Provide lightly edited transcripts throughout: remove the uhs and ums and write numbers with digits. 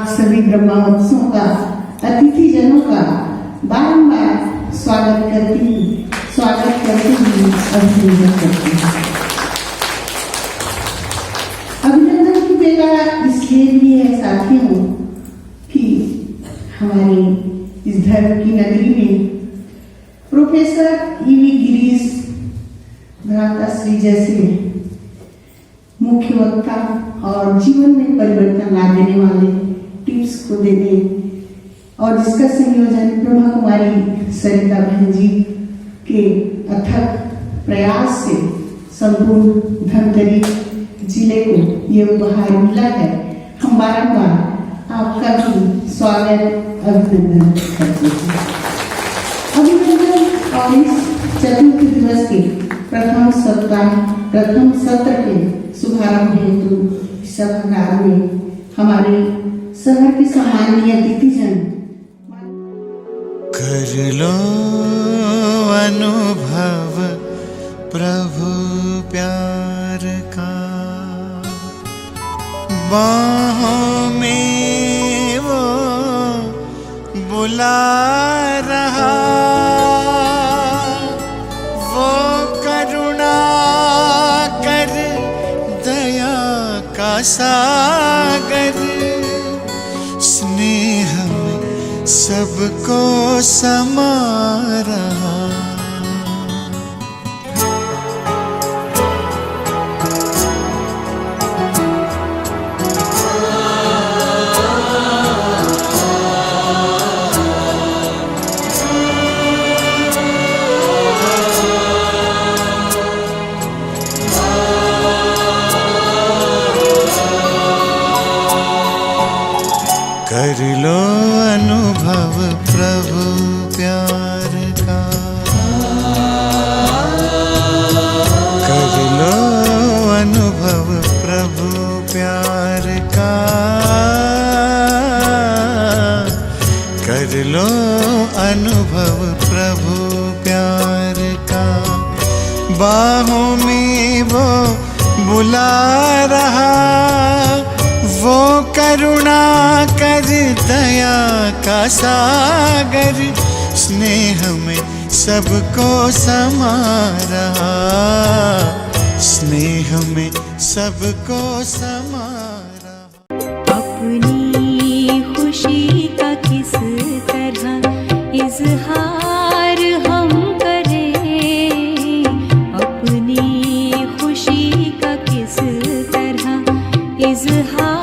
सभी ब्रह्मवंशों का, अतिथि जनों का बारंबार स्वागत करती हूँ, अभिनंदन करती हूँ। अभिनंदन की बेला इसलिए भी है साथियों कि हमारी इस धर्म की नगरी में प्रोफेसर ईवी गिरीश भ्राता श्री जैसे मुख्य वक्ता और जीवन में परिवर्तन ला देने वाले टिप्स को देने और जिसका संयोजन ब्रह्मा कुमारी सरिता बहन जी के अथक प्रयास से संपूर्ण धमतरी जिले को ये उपहार मिला है। हम बारंबार आपका भी स्वागत अभिनंदन करते हैं। अभिनंदन और इस चतुर्थ दिवस के प्रथम सत्र के शुभारंभ हेतु सभागार में हमारे शहर के सम्माननीय अतिथिजन कर लो अनुभव प्रभु प्यार का, बाहों में वो बुला रहा, वो करुणा कर दया का सागर, स्नेह में सबको समा रहा। कर लो अनुभव प्रभु प्यार का, कर लो अनुभव प्रभु प्यार का, कर लो अनुभव प्रभु प्यार का, बाहों में वो बुला रहा, वो करुणा कर दया का सागर, स्नेह में सबको समा रहा, स्नेह में सबको समा रहा। अपनी खुशी का किस तरह इजहार हम करें, अपनी खुशी का किस तरह इजहार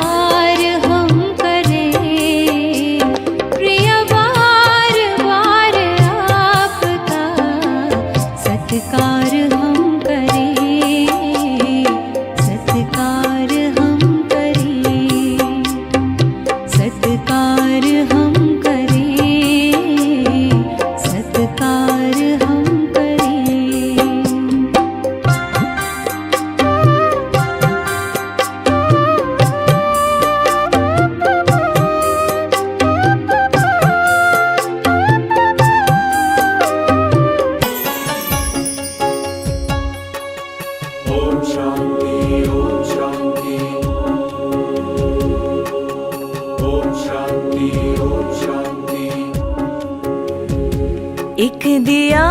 एक दिया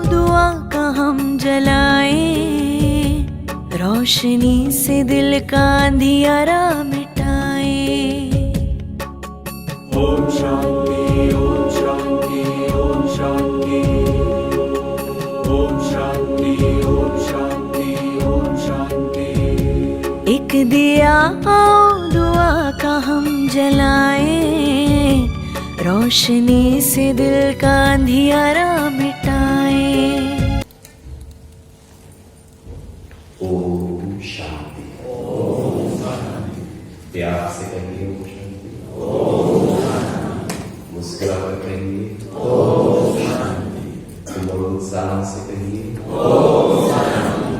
दुआ का हम जलाएं, रोशनी से दिल का अंधियारा मिटाएं। ओम शांति ओम शांति ओम शांति ओम शांति ओम शांति ओम शांति। एक दिया दुआ का हम जलाएं, रोशनी से दिल का अंधियारा मिटाएं। ओम शांति। ओम शांति। प्यार से कहिए ओम शांति। ओम शांति। मुस्कुराकर कहिए ओम शांति। उत्साह से कहिए ओम शांति।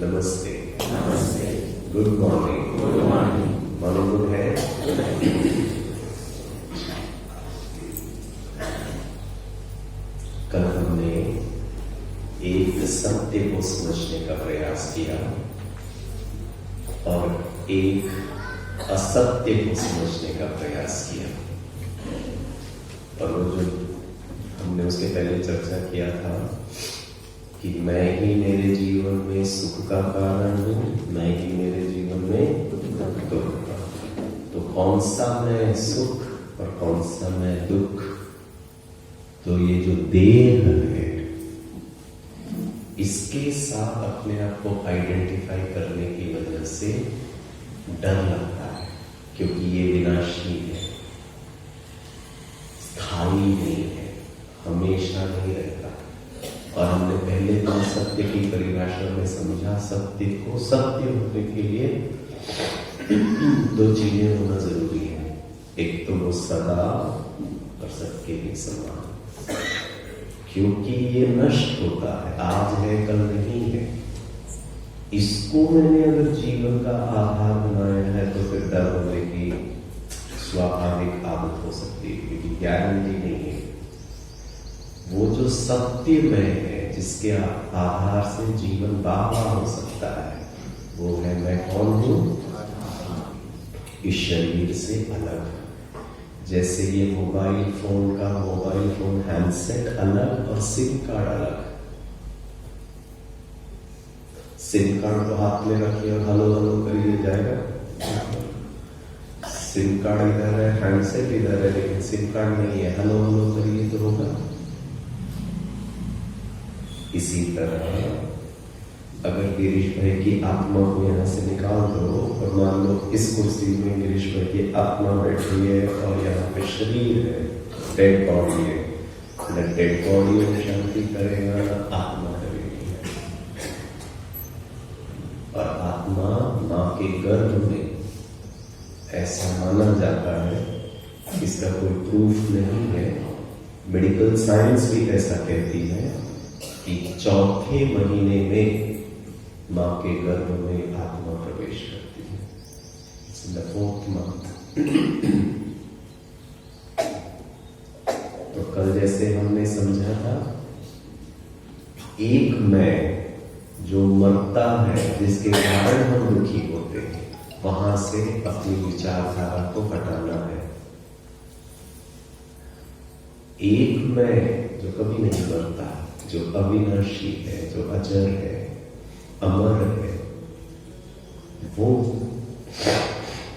नमस्ते। नमस्ते। Good morning. Good morning. मनोबल है। एक सत्य को समझने का प्रयास किया और एक असत्य को समझने का प्रयास किया। और वो जो हमने उसके पहले चर्चा किया था कि मैं ही मेरे जीवन में सुख का कारण हूं, मैं ही मेरे जीवन में दुख का। तो कौन सा मैं सुख और कौन सा मैं दुख? तो ये जो देह है इसके साथ अपने आप को आइडेंटिफाई करने की वजह से डर लगता है, क्योंकि ये विनाशी है, स्थायी नहीं है, हमेशा नहीं रहता। और हमने पहले तो सत्य की परिभाषा में समझा, सत्य को सत्य होने के लिए दो चीजें होना जरूरी है। एक तो वो सदा और सबके लिए समान, क्योंकि ये नष्ट होता है, आज है कल नहीं है। इसको मैंने अगर जीवन का आधार बनाया है तो फिर डर होने की स्वाभाविक आदत हो सकती है, क्योंकि गारंटी नहीं है। वो जो सत्य में है, जिसके आधार से जीवन बाहर हो सकता है, वो है मैं कौन हूं, इस शरीर से अलग। जैसे ये मोबाइल फोन हैंडसेट अलग और सिम कार्ड अलग। सिम कार्ड को हाथ में रखिए और हलो हलो करिए जाएगा। सिम कार्ड इधर है, हैंडसेट इधर है, लेकिन सिम कार्ड नहीं है, हलो हलो करिए तो होगा। इसी तरह अगर गिरीश भाई की आत्मा को यहाँ से निकाल दो और मान लो इस कुर्सी में गिरीश भाई की आत्मा बैठी है और यहाँ पे शरीर है, डेड बॉडी है, न डेड बॉडी में शांति करेगा न आत्मा करेगी। और आत्मा माँ के गर्भ में, ऐसा माना जाता है, इसका कोई प्रूफ नहीं है, मेडिकल साइंस भी ऐसा कहती है कि चौथे महीने में माँ के गर्भ में आत्मा प्रवेश करती है। It's in the 4th month। तो कल जैसे हमने समझा था, एक मैं जो मरता है, जिसके कारण हम दुखी होते हैं, वहां से अपनी विचारधारा को हटाना है। एक मैं जो कभी नहीं मरता, जो अविनाशी है, जो अजर है, अमर है,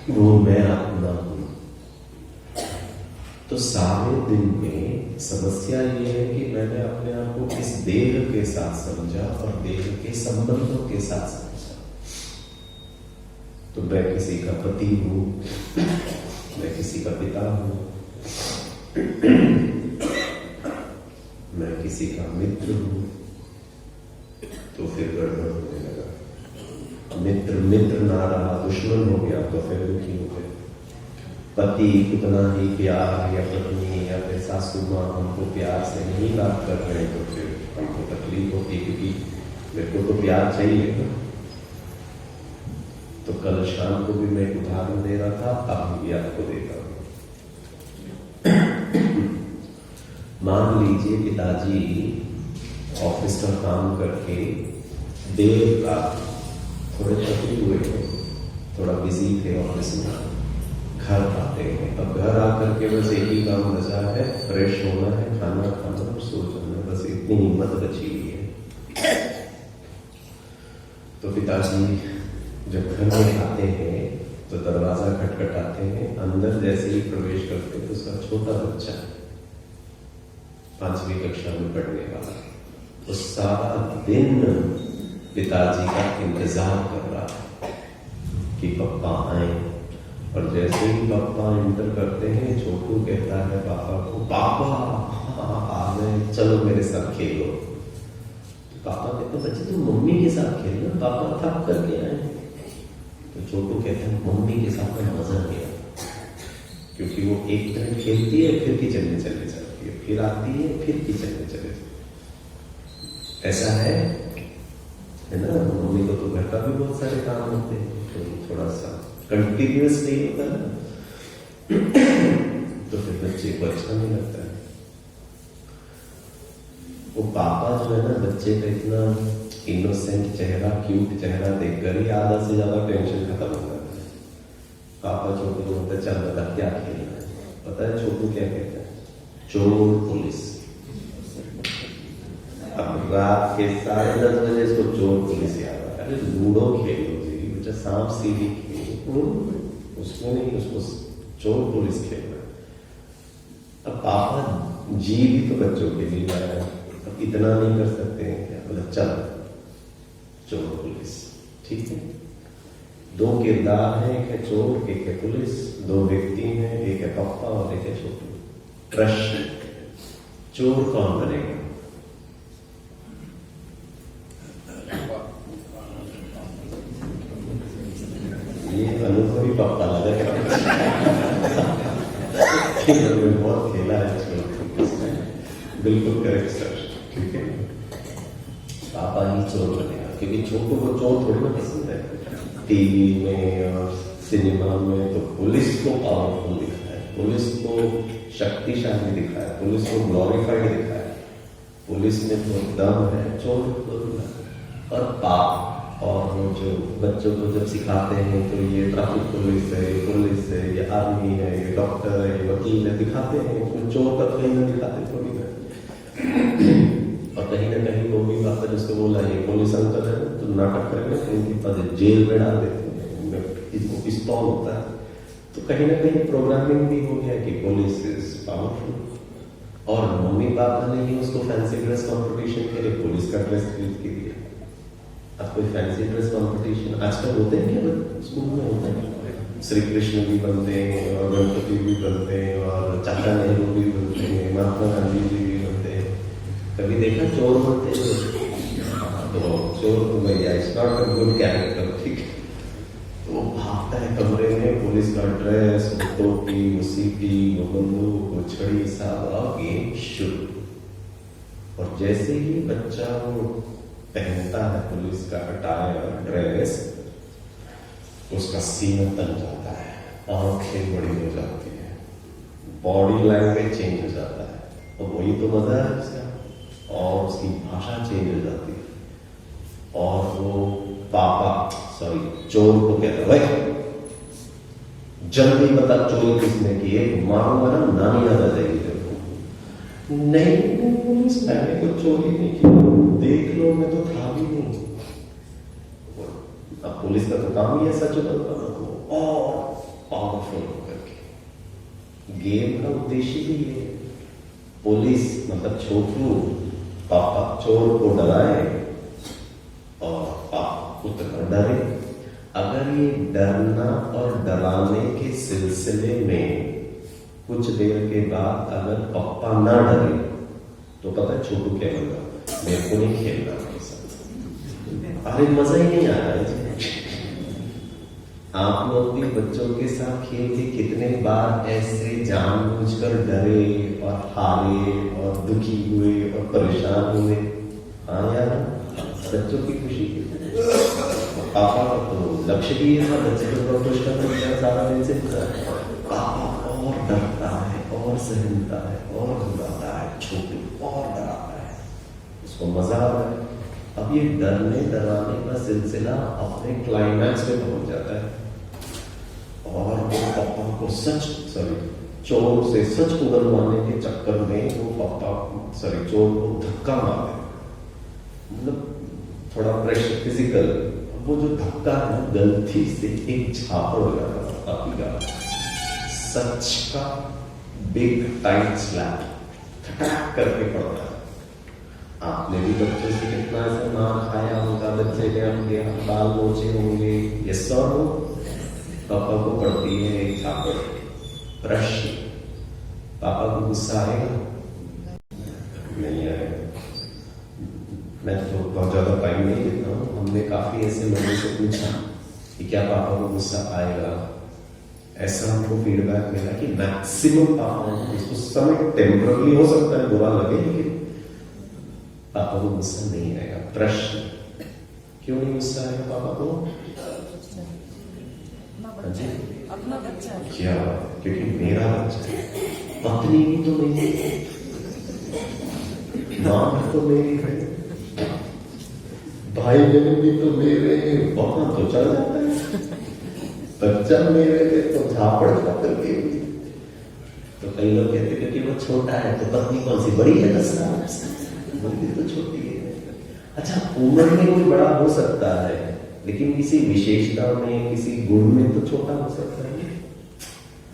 वो मैं आत्मा हूं। तो सारे दिन में समस्या ये है कि मैंने अपने आप को इस देह के साथ समझा और देह के संबंधों के साथ समझा। तो मैं किसी का पति हूं, मैं किसी का पिता हूं, मैं किसी का मित्र हूं, तो फिर गड़बड़ होने लगा। मित्र मित्र ना रहा, दुश्मन हो गया, तो फिर दुखी हो गए। पति उतना ही प्यार या पत्नी या फिर सासू माँ हमको प्यार से नहीं बात कर रहे, तो फिर हमको तकलीफ होती, क्योंकि मेरे को तो प्यार चाहिए ना। तो कल शाम को भी मैं एक उदाहरण दे रहा था, अब भी आपको दे रहा हूं। मान लीजिए पिताजी ऑफिस का काम करके देर रात थोड़े थके हुए थे, थोड़ा बिजी थे ऑफिस में, घर आते हैं। अब घर आकर के बस एक ही काम बचा है, फ्रेश होना है, खाना खाना और सो जाना, बस इतनी हिम्मत बची हुई है। तो पिताजी जब घर में आते हैं तो दरवाजा खटखटाते हैं। अंदर जैसे ही प्रवेश करते हैं तो उसका छोटा बच्चा 5वीं कक्षा में पढ़ने वाला, तो सारा दिन पिताजी का इंतजार कर रहा है कि पापा आए। और जैसे ही पापा एंटर करते हैं, छोटू कहता है पापा को, पापा आ गए, चलो मेरे साथ खेलो। पापा कहते हैं बच्चे तुम मम्मी के साथ खेलना, पापा थक करके आए। तो छोटू कहते हैं मम्मी के साथ में मजा नहीं आता, क्योंकि वो एक तरह खेलती है, फिर किचन में चले जाती है, फिर आती है, फिर किचन में चले जाती है। ऐसा है ना। मम्मी को तो घर का भी बहुत सारे काम होते हैं, तो थोड़ा सा कंटिन्यूअस नहीं होता ना, तो फिर बच्चे को अच्छा नहीं लगता है। वो पापा जो है ना बच्चे का इतना इनोसेंट चेहरा, क्यूट चेहरा देखकर ही आधा से ज्यादा टेंशन खत्म हो जाता है। पापा छोटू को बोलते चल बता क्या खेलना है, पता है छोटू क्या कहता है? चोर पुलिस। अब रात के 10:30 बजे इसको चोर पुलिस याद आता है। लूडो खेलो जी, बच्चा सांप सीढ़ी खेलो, उसमें नहीं, उसको चोर पुलिस खेलना। अब पापा जी भी तो बच्चों के लिए लाया है, अब इतना नहीं कर सकते हैं क्या? बोला चल चोर पुलिस, ठीक है। 2 किरदार हैं, एक है चोर, एक है पुलिस। 2 व्यक्ति हैं, एक है पापा और एक है छोटू। प्रश्न, चोर कौन बनेगा? ये अनुभवी पापा लगा बहुत खेला है चोर, बिल्कुल करेक्ट सर, ठीक है। पापा ही चोर बनेगा क्योंकि छोटू को चोर थोड़ी ना पसंद है। टीवी में और सिनेमा में तो पुलिस को पावरफुल दिखा है, पुलिस को शक्तिशाली दिखा है, पुलिस को ग्लोरीफाइड दिखा है, पुलिस में तो दम है, चोर को और पाप। और वो जो बच्चों को जब सिखाते हैं तो ये ट्रैफिक पुलिस है, ये आर्मी है, ये डॉक्टर है, ये वकील है, दिखाते हैं। उसमें चोर का कहीं ना दिखाते थोड़ी ना। और कहीं ना कहीं वो भी बात है जिसको बोला ये पुलिस अंकल है तो नाटक करेंगे तो उनके पास जेल में डाल देते हैं, इसको पिस्तौल होता है। तो कहीं ना कहीं प्रोग्रामिंग भी हो गया कि पुलिस इज पावरफुल। और मम्मी पापा ने ही उसको फैंसी ड्रेस कंपटीशन के लिए पुलिस का ड्रेस खरीद के दिया। अब कोई फैंसी ड्रेस कंपटीशन आजकल होते हैं क्या? स्कूल में होते हैं, श्री कृष्ण भी बनते हैं और गणपति भी बनते हैं और चाचा नेहरू भी बनते हैं, महात्मा गांधी जी भी बनते हैं। कभी देखा चोर बनते हैं? तो चोर तो भैया it's not a good character, ठीक है। तो वो भागता है कमरे में, पुलिस का ड्रेस, वो टोपी, वो सीपी, वो बंदूक, वो छड़ी, सारा गेम शुरू। और जैसे ही बच्चा वो पहनता है पुलिस का अटायर, ड्रेस, उसका सीना तन जाता है, आंखें बड़ी हो जाती है, बॉडी लैंग्वेज चेंज हो जाता है। और वही तो मजा है उसका। और उसकी भाषा चेंज हो जाती है। और वो चोर को कहता है भाई जल्दी बता चोरी किसने की है, मारूंगा ना नानी याद आ जाएगी तेरे को। नहीं मैंने कुछ चोरी नहीं की, देख लो मैं तो था भी नहीं। अब पुलिस का तो काम ही है सच बताना और पावरफुल होकर के। गेम का उद्देश्य भी है, पुलिस मतलब छोटू पापा चोर को डराए और पापा उतना डरे। अगर ये डरना और डराने के सिलसिले में कुछ देर के बाद अगर पापा ना डरे तो पता है छोटू क्या होगा, मेरे को नहीं खेलना मेरे साथ, अरे मजा ही नहीं आ रहा है। आप लोग भी बच्चों के साथ खेल के कितने बार ऐसे जानबूझकर डरे और हारे और दुखी हुए और परेशान हुए। हाँ यार, बच्चों की खुशी के पापा का तो लक्ष्य भी है था बच्चे को खुश करना, सारा दिन से पापा और डरता है और सहनता है और घबराता है, छोटू और डराता है, उसको मजा आ रहा है। अब ये डरने डराने का सिलसिला अपने क्लाइमैक्स में पहुंच जाता है और वो पापा को चोर से सच उगलवाने के चक्कर में वो चोर को धक्का मार दे, मतलब थोड़ा प्रेशर फिजिकल। वो जो धक्का है गलती से एक झापड़ हो जाता है पापी का, सच का बिग टाइट स्लैप ठटाक करके पड़ता है। आपने भी बच्चों से कितना ऐसा मार खाया होगा, बच्चे ने अपने बाल नोचे होंगे, ये सब पापा को पड़ती है एक झापड़। प्रश्न, पापा को गुस्सा आएगा? नहीं आएगा। मैं तो बहुत ज्यादा टाइम नहीं देता हूँ, हमने काफी ऐसे लोगों से पूछा कि क्या पापा को गुस्सा आएगा, ऐसा हमको फीडबैक मिला कि मैक्सिमम पापा को समय टेम्पररी हो सकता है बुरा लगे, लेकिन पापा को गुस्सा नहीं आएगा। प्रश्न, क्यों नहीं गुस्सा आएगा पापा को? अपना बच्चा है। क्या? क्योंकि मेरा बच्चा है, पत्नी भी तो नहीं है। माँ तो मेरी है, भाई बहन भी तो मेरे हैं, वहां तो चल जाता है, बच्चा मेरे है तो झापड़ खाकर के भी। तो कई लोग कहते हैं कि वो छोटा है तो पत्नी कौन सी बड़ी है, 10 साल, वो भी तो छोटी है। अच्छा, उम्र में कोई बड़ा हो सकता है, लेकिन किसी विशेषता में, किसी गुण में तो छोटा हो सकता है।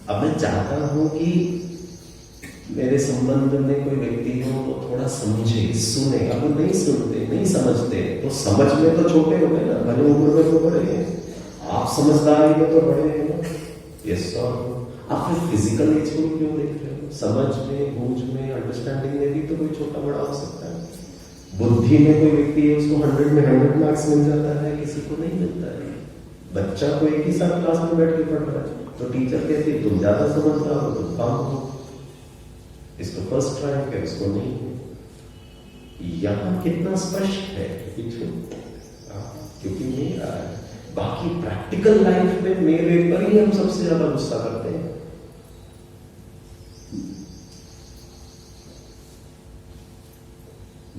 अब मैं चाहता हूं कि मेरे संबंध में कोई व्यक्ति हो वो थोड़ा समझे, सुने। अब वो नहीं सुनते, नहीं समझते, तो समझ में तो छोटे हो गए ना, भले उम्र में तो बड़े हैं। आप समझदारी में तो बड़े हैं ना, यस और आप फिर फिजिकल एज को क्यों देख रहे हो? समझ में, बूझ में, अंडरस्टैंडिंग में भी तो कोई छोटा बड़ा हो सकता है। बुद्धि में कोई व्यक्ति है, उसको 100 में 100 मार्क्स मिल जाता है, किसी को नहीं मिलता है। बच्चा को एक ही साथ क्लास में बैठ के पढ़ रहा है, तो टीचर कहती है तुम ज्यादा समझदार हो, तुम कम हो, इसको फर्स्ट रैंक है, उसको नहीं। यहां कितना स्पष्ट है, क्योंकि मेरा है। बाकी प्रैक्टिकल लाइफ में मेरे पर ही हम सबसे ज्यादा गुस्सा करते हैं।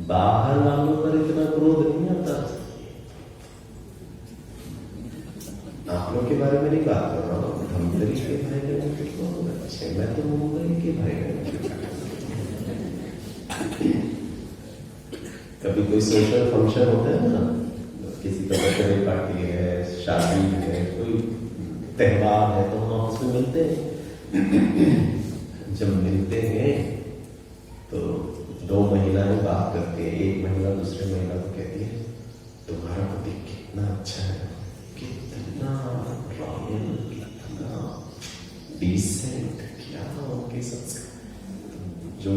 बाहर वालों पर इतना क्रोध नहीं आता। आप लोग के बारे में नहीं बात कर रहा हूं, धमतरी के भाई बहन कितने बहुत अच्छे, मैं तो मुंबई के भाई बहन। कभी कोई सोशल फंक्शन होता है ना, किसी का बर्थडे पार्टी है, शादी है, कोई त्योहार है, तो हम आपस में मिलते हैं। जब मिलते हैं तो 2 महिलाएं बात करती है। एक महिला दूसरे महिला को कहती है तुम्हारा पति कितना अच्छा है, कितना रॉयल, कितना डिसेंट, क्या उनके संस्कार। जो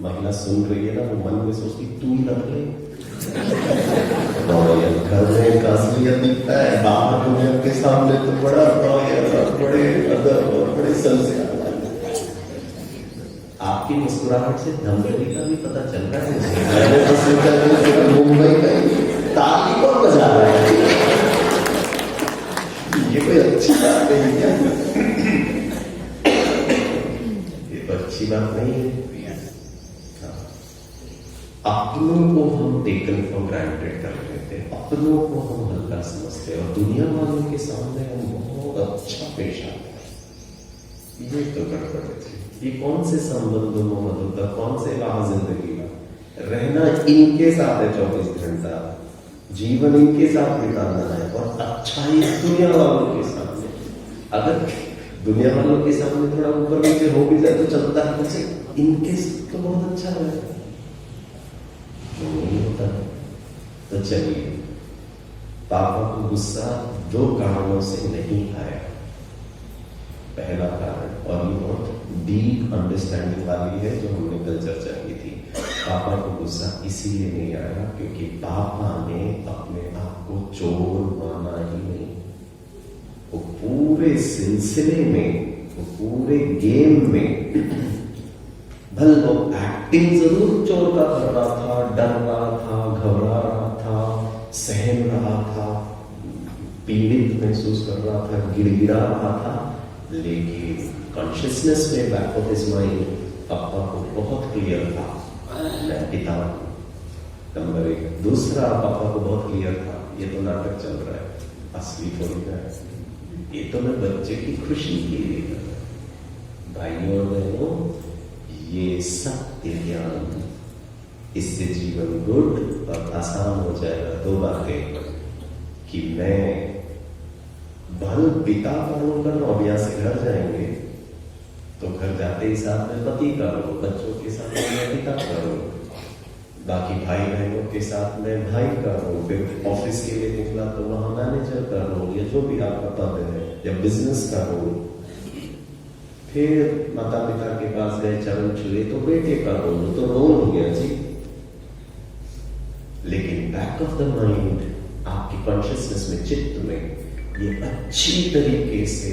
महिला सुन रही है ना, वो मन में सोचती तू ही रख ले। रॉयल घर में का असलियत दिखता है, बाहर दुनिया के सामने तो बड़ा रॉयल और बड़े अदब और बड़े संस्कार। आपकी मुस्कुराहट से धमतरी का भी पता चल रहा है। मैंने तो सोचा मुंबई का ताली कौन बजा रहा है, ये कोई अच्छी बात नहीं है, ये तो अच्छी बात नहीं है। अपनों को हम टेकन फॉर ग्रांटेड कर लेते हैं, अपनों को हम हल्का समझते हैं, और दुनिया वालों के सामने हम बहुत अच्छा पेश आते हैं। ये तो गड़बड़ है। ये कौन से संबंधों में मधुरता, कौन से वहां जिंदगी का रहना इनके साथ है, 24 घंटा जीवन इनके साथ बिताना है, और अच्छाई दुनिया वालों के सामने। अगर दुनिया वालों के सामने थोड़ा ऊपर नीचे हो भी जाए तो चलता है, तो इनके साथ तो बहुत अच्छा है, नहीं होता। तो चलिए, पापा को गुस्सा 2 कारणों से नहीं आया। पहला कारण, और ये बहुत डीप अंडरस्टैंडिंग वाली है जो हमने कल चर्चा की थी, पापा को गुस्सा इसीलिए नहीं आया क्योंकि पापा ने अपने आप को चोर माना ही नहीं। वो पूरे सिलसिले में, वो पूरे गेम में भले वो एक्टिंग जरूर चोर का कर रहा था, डर रहा था, घबरा रहा था, सहम रहा था, पीड़ित महसूस कर रहा था, गिड़गिड़ा रहा था, लेकिन कॉन्शियसनेस में बैक ऑफ हिज माइंड पापा को बहुत क्लियर था, मैं पिता हूं, नंबर 1। दूसरा, पापा को बहुत क्लियर था ये तो नाटक चल रहा है, असली थोड़ी ना है, ये तो मैं बच्चे की खुशी के लिए कर रहा हूं। भाइयों और बहनों, ये सत्य ज्ञान, इससे जीवन गुड और आसान हो जाएगा। 2 बातें कि मैं भल पिता बनूंगा, अब यहां से घर जाएंगे तो घर जाते ही साथ में पति का रो, बच्चों के साथ में पिता का रो, बाकी भाई बहनों के साथ में भाई का रो, फिर ऑफिस के लिए निकला तो वहां मैनेजर का रो, या जो भी आपका पद है, या बिजनेस का रो, फिर माता पिता के पास गए, चरण छुए तो बेटे का रोल, तो रोल हो गया जी। लेकिन बैक ऑफ द माइंड, आपकी कॉन्शियसनेस में, चित्त में, ये अच्छी तरीके से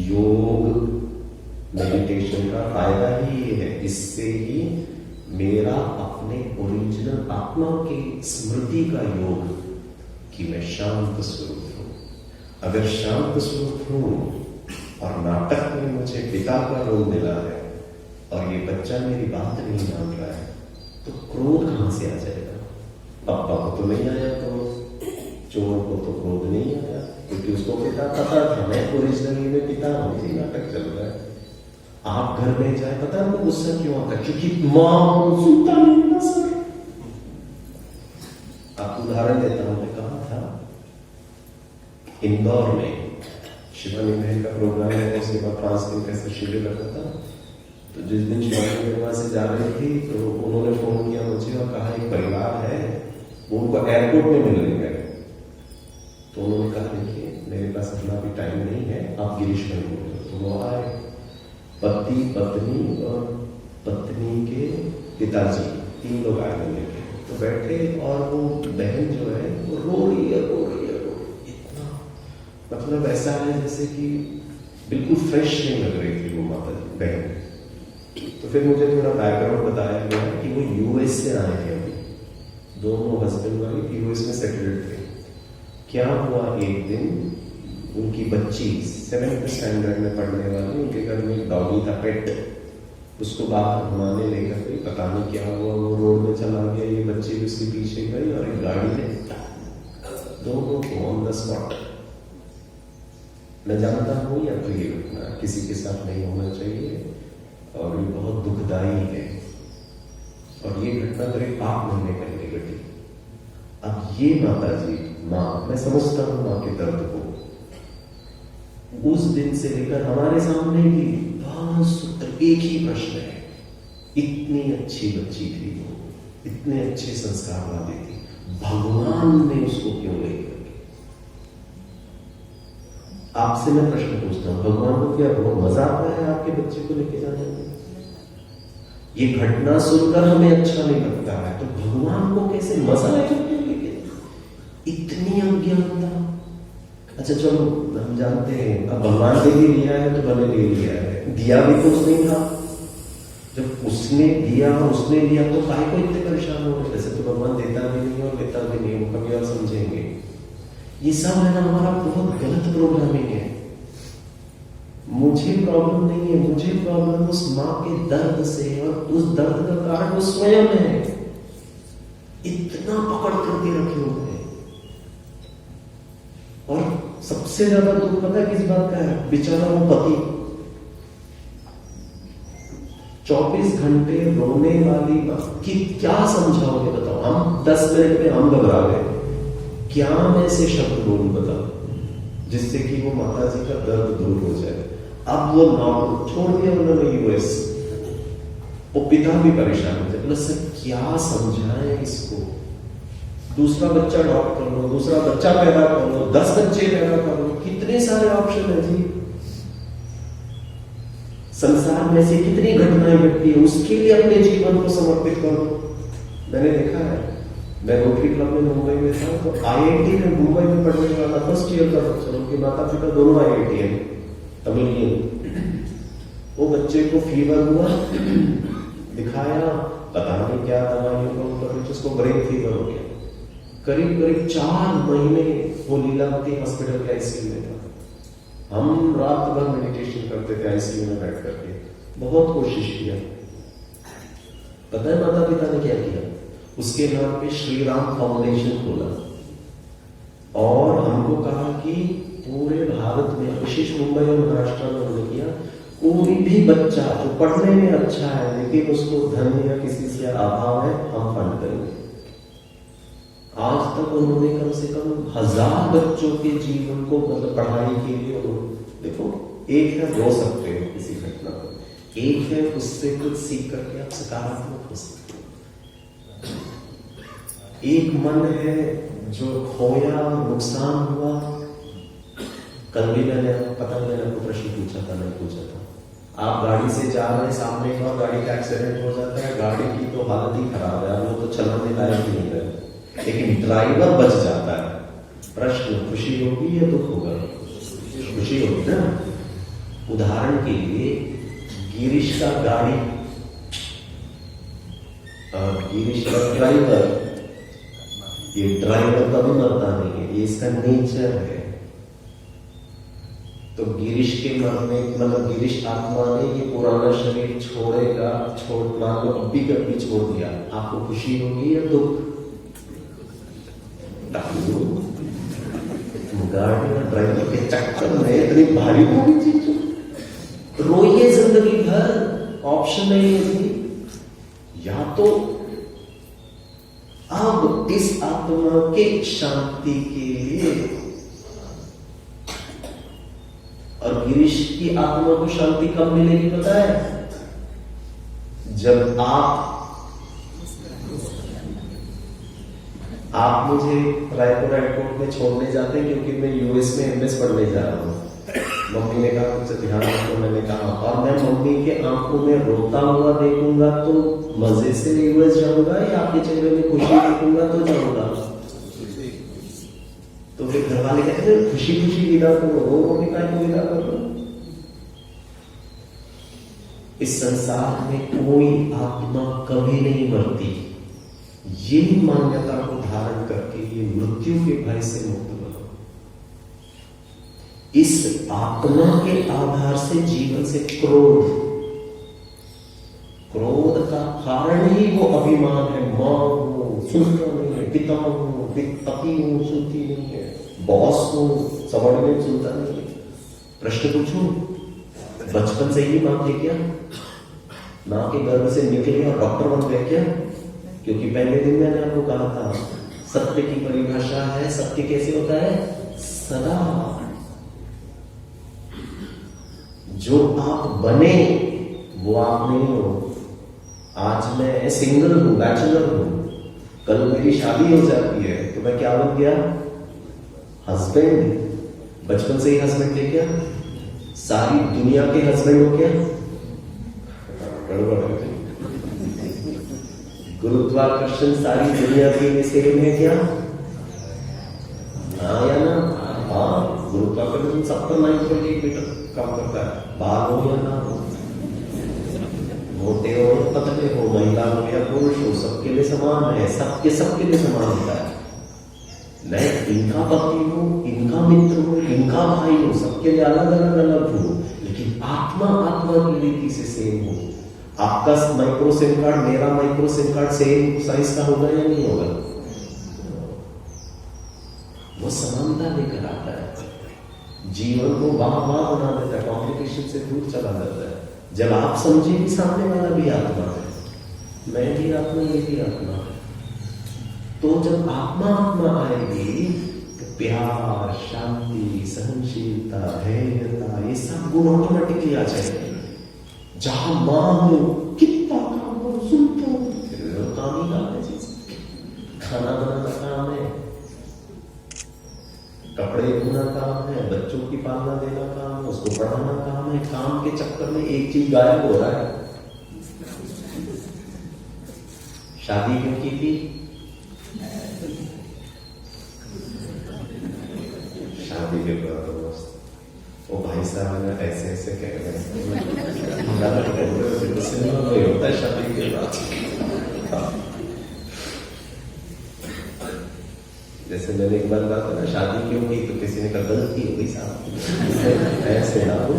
योग मेडिटेशन का फायदा ही ये है, इससे ही मेरा अपने ओरिजिनल आत्मा की स्मृति का योग कि मैं शांत स्वरूप हूं। अगर शांत स्वरूप हूं और नाटक में मुझे पिता का रोल मिला है और ये बच्चा मेरी बात नहीं मान रहा है, तो क्रोध कहां से आ जाएगा? पापा को तो नहीं आया क्रोध, चोर को तो क्रोध नहीं आया, क्योंकि उसको पिता पता था मैं ओरिजिनली में पिता हूं, जी नाटक चल रहा है। आप घर में जाए, पता है गुस्सा क्यों आता है? क्योंकि मां सुनता नहीं ना सर। आपको उदाहरण देता हूं, मैं कहा था इंदौर में शिवानी बहन का प्रोग्राम है, उसके बाद 5 दिन कैसे शिविर रखा था। तो जिस दिन शिवानी बहन वहां से जा रही थी तो उन्होंने फोन किया मुझे और कहा एक परिवार है, वो उनको एयरपोर्ट में मिलने गए। तो उन्होंने कहा देखिए मेरे पास अपना भी टाइम नहीं है, आप गिरीश भाई बोल दो। तो वो आए, पति पत्नी और पत्नी के पिताजी 3 लोग आए मिलने के। तो बैठे और वो बहन जो है वो रो रही है, इतना मतलब ऐसा है जैसे कि बिल्कुल फ्रेश नहीं लग रही थी वो माता जी बहन। तो फिर मुझे थोड़ा बैकग्राउंड बताया गया कि वो यूएस से आए थे, अभी दोनों हस्बैंड वाइफ यूएस में सेटल्ड थे। क्या हुआ, एक दिन उनकी बच्ची 7th स्टैंडर्ड में पढ़ने वाली, उनके घर में एक डॉगी था पेट, उसको बाहर घुमाने लेकर गई, पता नहीं क्या हुआ वो रोड में चला गया, ये बच्ची भी उसके पीछे गई और एक गाड़ी ने दोनों को ऑन द स्पॉट। मैं जानता हूं या तो ये घटना किसी के साथ नहीं होना चाहिए और ये बहुत दुखदाई है, और ये घटना करीब 8 महीने पहले घटी। अब ये माता जी माँ, मैं समझता हूं माँ के दर्द को। उस दिन से लेकर हमारे सामने भी एक ही प्रश्न है, इतनी अच्छी बच्ची थी वो, इतने अच्छे संस्कार वाली थी, भगवान ने उसको क्यों लेकर? आपसे मैं प्रश्न पूछता हूं, भगवान को क्या बहुत मजा आता है आपके बच्चे को लेके जाने में? ये घटना सुनकर हमें अच्छा नहीं लगता है, तो भगवान को कैसे मजा आएगा लेके? इतनी अज्ञानता। अच्छा चलो हम जानते हैं, अब भगवान ने भी लिया है तो भले ले लिया है, दिया भी तो उसने था। जब उसने दिया उसने लिया तो काहे को इतने परेशान हो रहे? वैसे तो भगवान देता भी नहीं और लेता भी नहीं, वो कभी और समझेंगे। ये सब है ना हमारा बहुत गलत प्रोग्रामिंग है। मुझे प्रॉब्लम नहीं है, मुझे प्रॉब्लम उस माँ के दर्द से, और उस दर्द का कारण वो स्वयं है। इतना पकड़ करके रखे हुए हैं। और सबसे ज्यादा दुख पता है किस बात का है? बेचारा वो पति 24 घंटे रोने वाली मां कि क्या समझाओगे बताओ? हम 10 मिनट में हम घबरा गए, क्या मैं ऐसे शब्द बोलूं बताओ जिससे कि वो माता जी का दर्द दूर हो जाए। अब वो नॉर्मल छोड़ दिया उन्होंने यूएस, वो पिता भी परेशान हो जाए, बोला सर क्या समझाएं इसको? दूसरा बच्चा अडॉप्ट कर लो, दूसरा बच्चा पैदा कर लो, 10 बच्चे पैदा कर लो, कितने सारे ऑप्शन है जी। संसार में से कितनी घटनाएं घटती है, उसके लिए अपने जीवन को समर्पित कर दो। मैंने देखा है, मैं रोटरी क्लब में मुंबई में था, तो आईआईटी में मुंबई में पढ़ने वाला फर्स्ट ईयर का बच्चा, उनके माता पिता दोनों आईआईटी है, तमिलियन। वो बच्चे को फीवर हुआ, दिखाया, पता नहीं क्या दवाइयों का ऊपर उसको ब्रेन फीवर हो गया। करीब करीब 4 महीने वो लीलावती हॉस्पिटल के आईसीयू में था। हम रात भर मेडिटेशन करते थे आईसीयू में बैठ करके, बहुत कोशिश किया। पता है माता पिता ने क्या किया? उसके नाम पे श्री राम फाउंडेशन खोला और हमको कहा कि पूरे भारत में, विशेष मुंबई और महाराष्ट्र में उन्होंने किया, कोई भी बच्चा जो पढ़ने में अच्छा है लेकिन उसको धन या किसी से अभाव है, हम फंड करेंगे। आज तक उन्होंने कम से कम 1000 बच्चों के जीवन को मतलब पढ़ाई के लिए, देखो एक है रो सकते हो किसी घटना को, एक है उससे कुछ सीख करके आप सकारात्मक हो सकते हो। एक मन है जो खोया, नुकसान हुआ। कल भी मैंने पता नहीं आपको प्रश्न पूछा था, नहीं पूछा था। आप गाड़ी से जा रहे हैं, सामने एक और गाड़ी का एक्सीडेंट हो जाता है, गाड़ी की तो हालत ही खराब है, वो तो चलाने लायक ही नहीं है, लेकिन ड्राइवर बच जाता है। प्रश्न खुशी होगी या दुख होगा? खुशी होगी ना। उदाहरण के लिए गिरीश का गाड़ी और गिरीश का ड्राइवर, ये ड्राइवर कभी मरता नहीं है, ये इसका नेचर है। तो गिरीश के मरने मतलब गिरीश आत्मा ने ये पुराना शरीर छोड़ेगा, मान लो अभी कभी छोड़ दिया, आपको खुशी होगी या दुख? गाड़ी में ड्राइवर के चक्कर में इतनी भारी भारी चीज रोइए जिंदगी भर, ऑप्शन नहीं है जी। या तो अब इस आत्मा के शांति के लिए, और गिरीश की आत्मा को शांति कब मिलेगी पता है? जब आप मुझे रायपुर एयरपोर्ट में छोड़ने जाते हैं, क्योंकि मैं यूएस में एमएस पढ़ने जा रहा हूँ। मम्मी ने कहा कुछ ध्यान रखो, मैंने कहा, और मैं मम्मी के आंखों में रोता हुआ देखूंगा तो मजे से यूएस जाऊंगा, या आपके चेहरे में खुशी देखूंगा तो जाऊंगा? तो फिर घर वाले कहते हैं खुशी खुशी विदा करो, रो के काय को विदा करो। इस संसार में कोई आत्मा कभी नहीं मरती। यही मान्यता को धारण करके ये मृत्यु के भय से मुक्त बनो। इस आत्मा के आधार से जीवन से क्रोध का कारण ही वो अभिमान है। मां हूं, सुनता नहीं है, पिता हूं, पति हूं, सुनती नहीं है, बॉस हूं, सबॉर्डिनेट सुनता नहीं है। प्रश्न पूछूं, बचपन से ही मां थे क्या? मां के गर्भ से निकले और डॉक्टर बन गए क्या? क्योंकि पहले दिन मैंने आपको कहा था, सत्य की परिभाषा है, सत्य कैसे होता है? सदा। जो आप बने वो आप नहीं हो। आज मैं सिंगल हूं, बैचलर हूं, कल मेरी शादी हो जाती है तो मैं क्या बन गया? हस्बैंड। बचपन से ही हस्बैंड थे क्या? सारी दुनिया के हस्बैंड हो क्या? गड़बड़ है। गुरुत्वाकर्षण सारी दुनिया के लिए सेम है क्या? हाँ या ना? हाँ, गुरुत्वाकर्षण सबका 9.8 मीटर काम करता है। बाल हो या ना हो, मोटे हो पतले हो, महिला हो या पुरुष हो, सबके लिए समान है। सबके लिए समान होता है। मैं इनका पति हूं, इनका मित्र हूं, इनका भाई हूं, सबके लिए अलग अलग हूं, लेकिन आत्मा की रीति से सेम हूं। आपका माइक्रो सिम कार्ड, मेरा micro SIM card same size का होगा या नहीं होगा? वो समानता लेकर आता है, जीवन को वाह बना देता है, कॉम्प्लिकेशन से दूर चला जाता है। जब आप समझे कि सामने वाला भी आत्मा है, मैं भी आत्मा, ये भी आत्मा है, तो जब आत्मा आएगी तो प्यार, शांति, सहनशीलता, धैर्यता, ये सब गुण ऑटोमेटिकली आ जाएंगे। जहां मां हो, कितना काम हो, सुनता हूं, काम ही काम है चीज। खाना बनाना काम है, कपड़े धोना काम है, बच्चों की पालना देना काम है, उसको पढ़ाना काम है। काम के चक्कर में एक चीज गायब हो रहा है। शादी क्यों की थी? शादी के बाद वो भाई साहब ने ऐसे कह रहे होता है शादी के बाद। जैसे मैंने एक बार कहा था ना, शादी क्यों की? तो किसी ने कहा गलती हो गई साहब। ऐसे ना हो।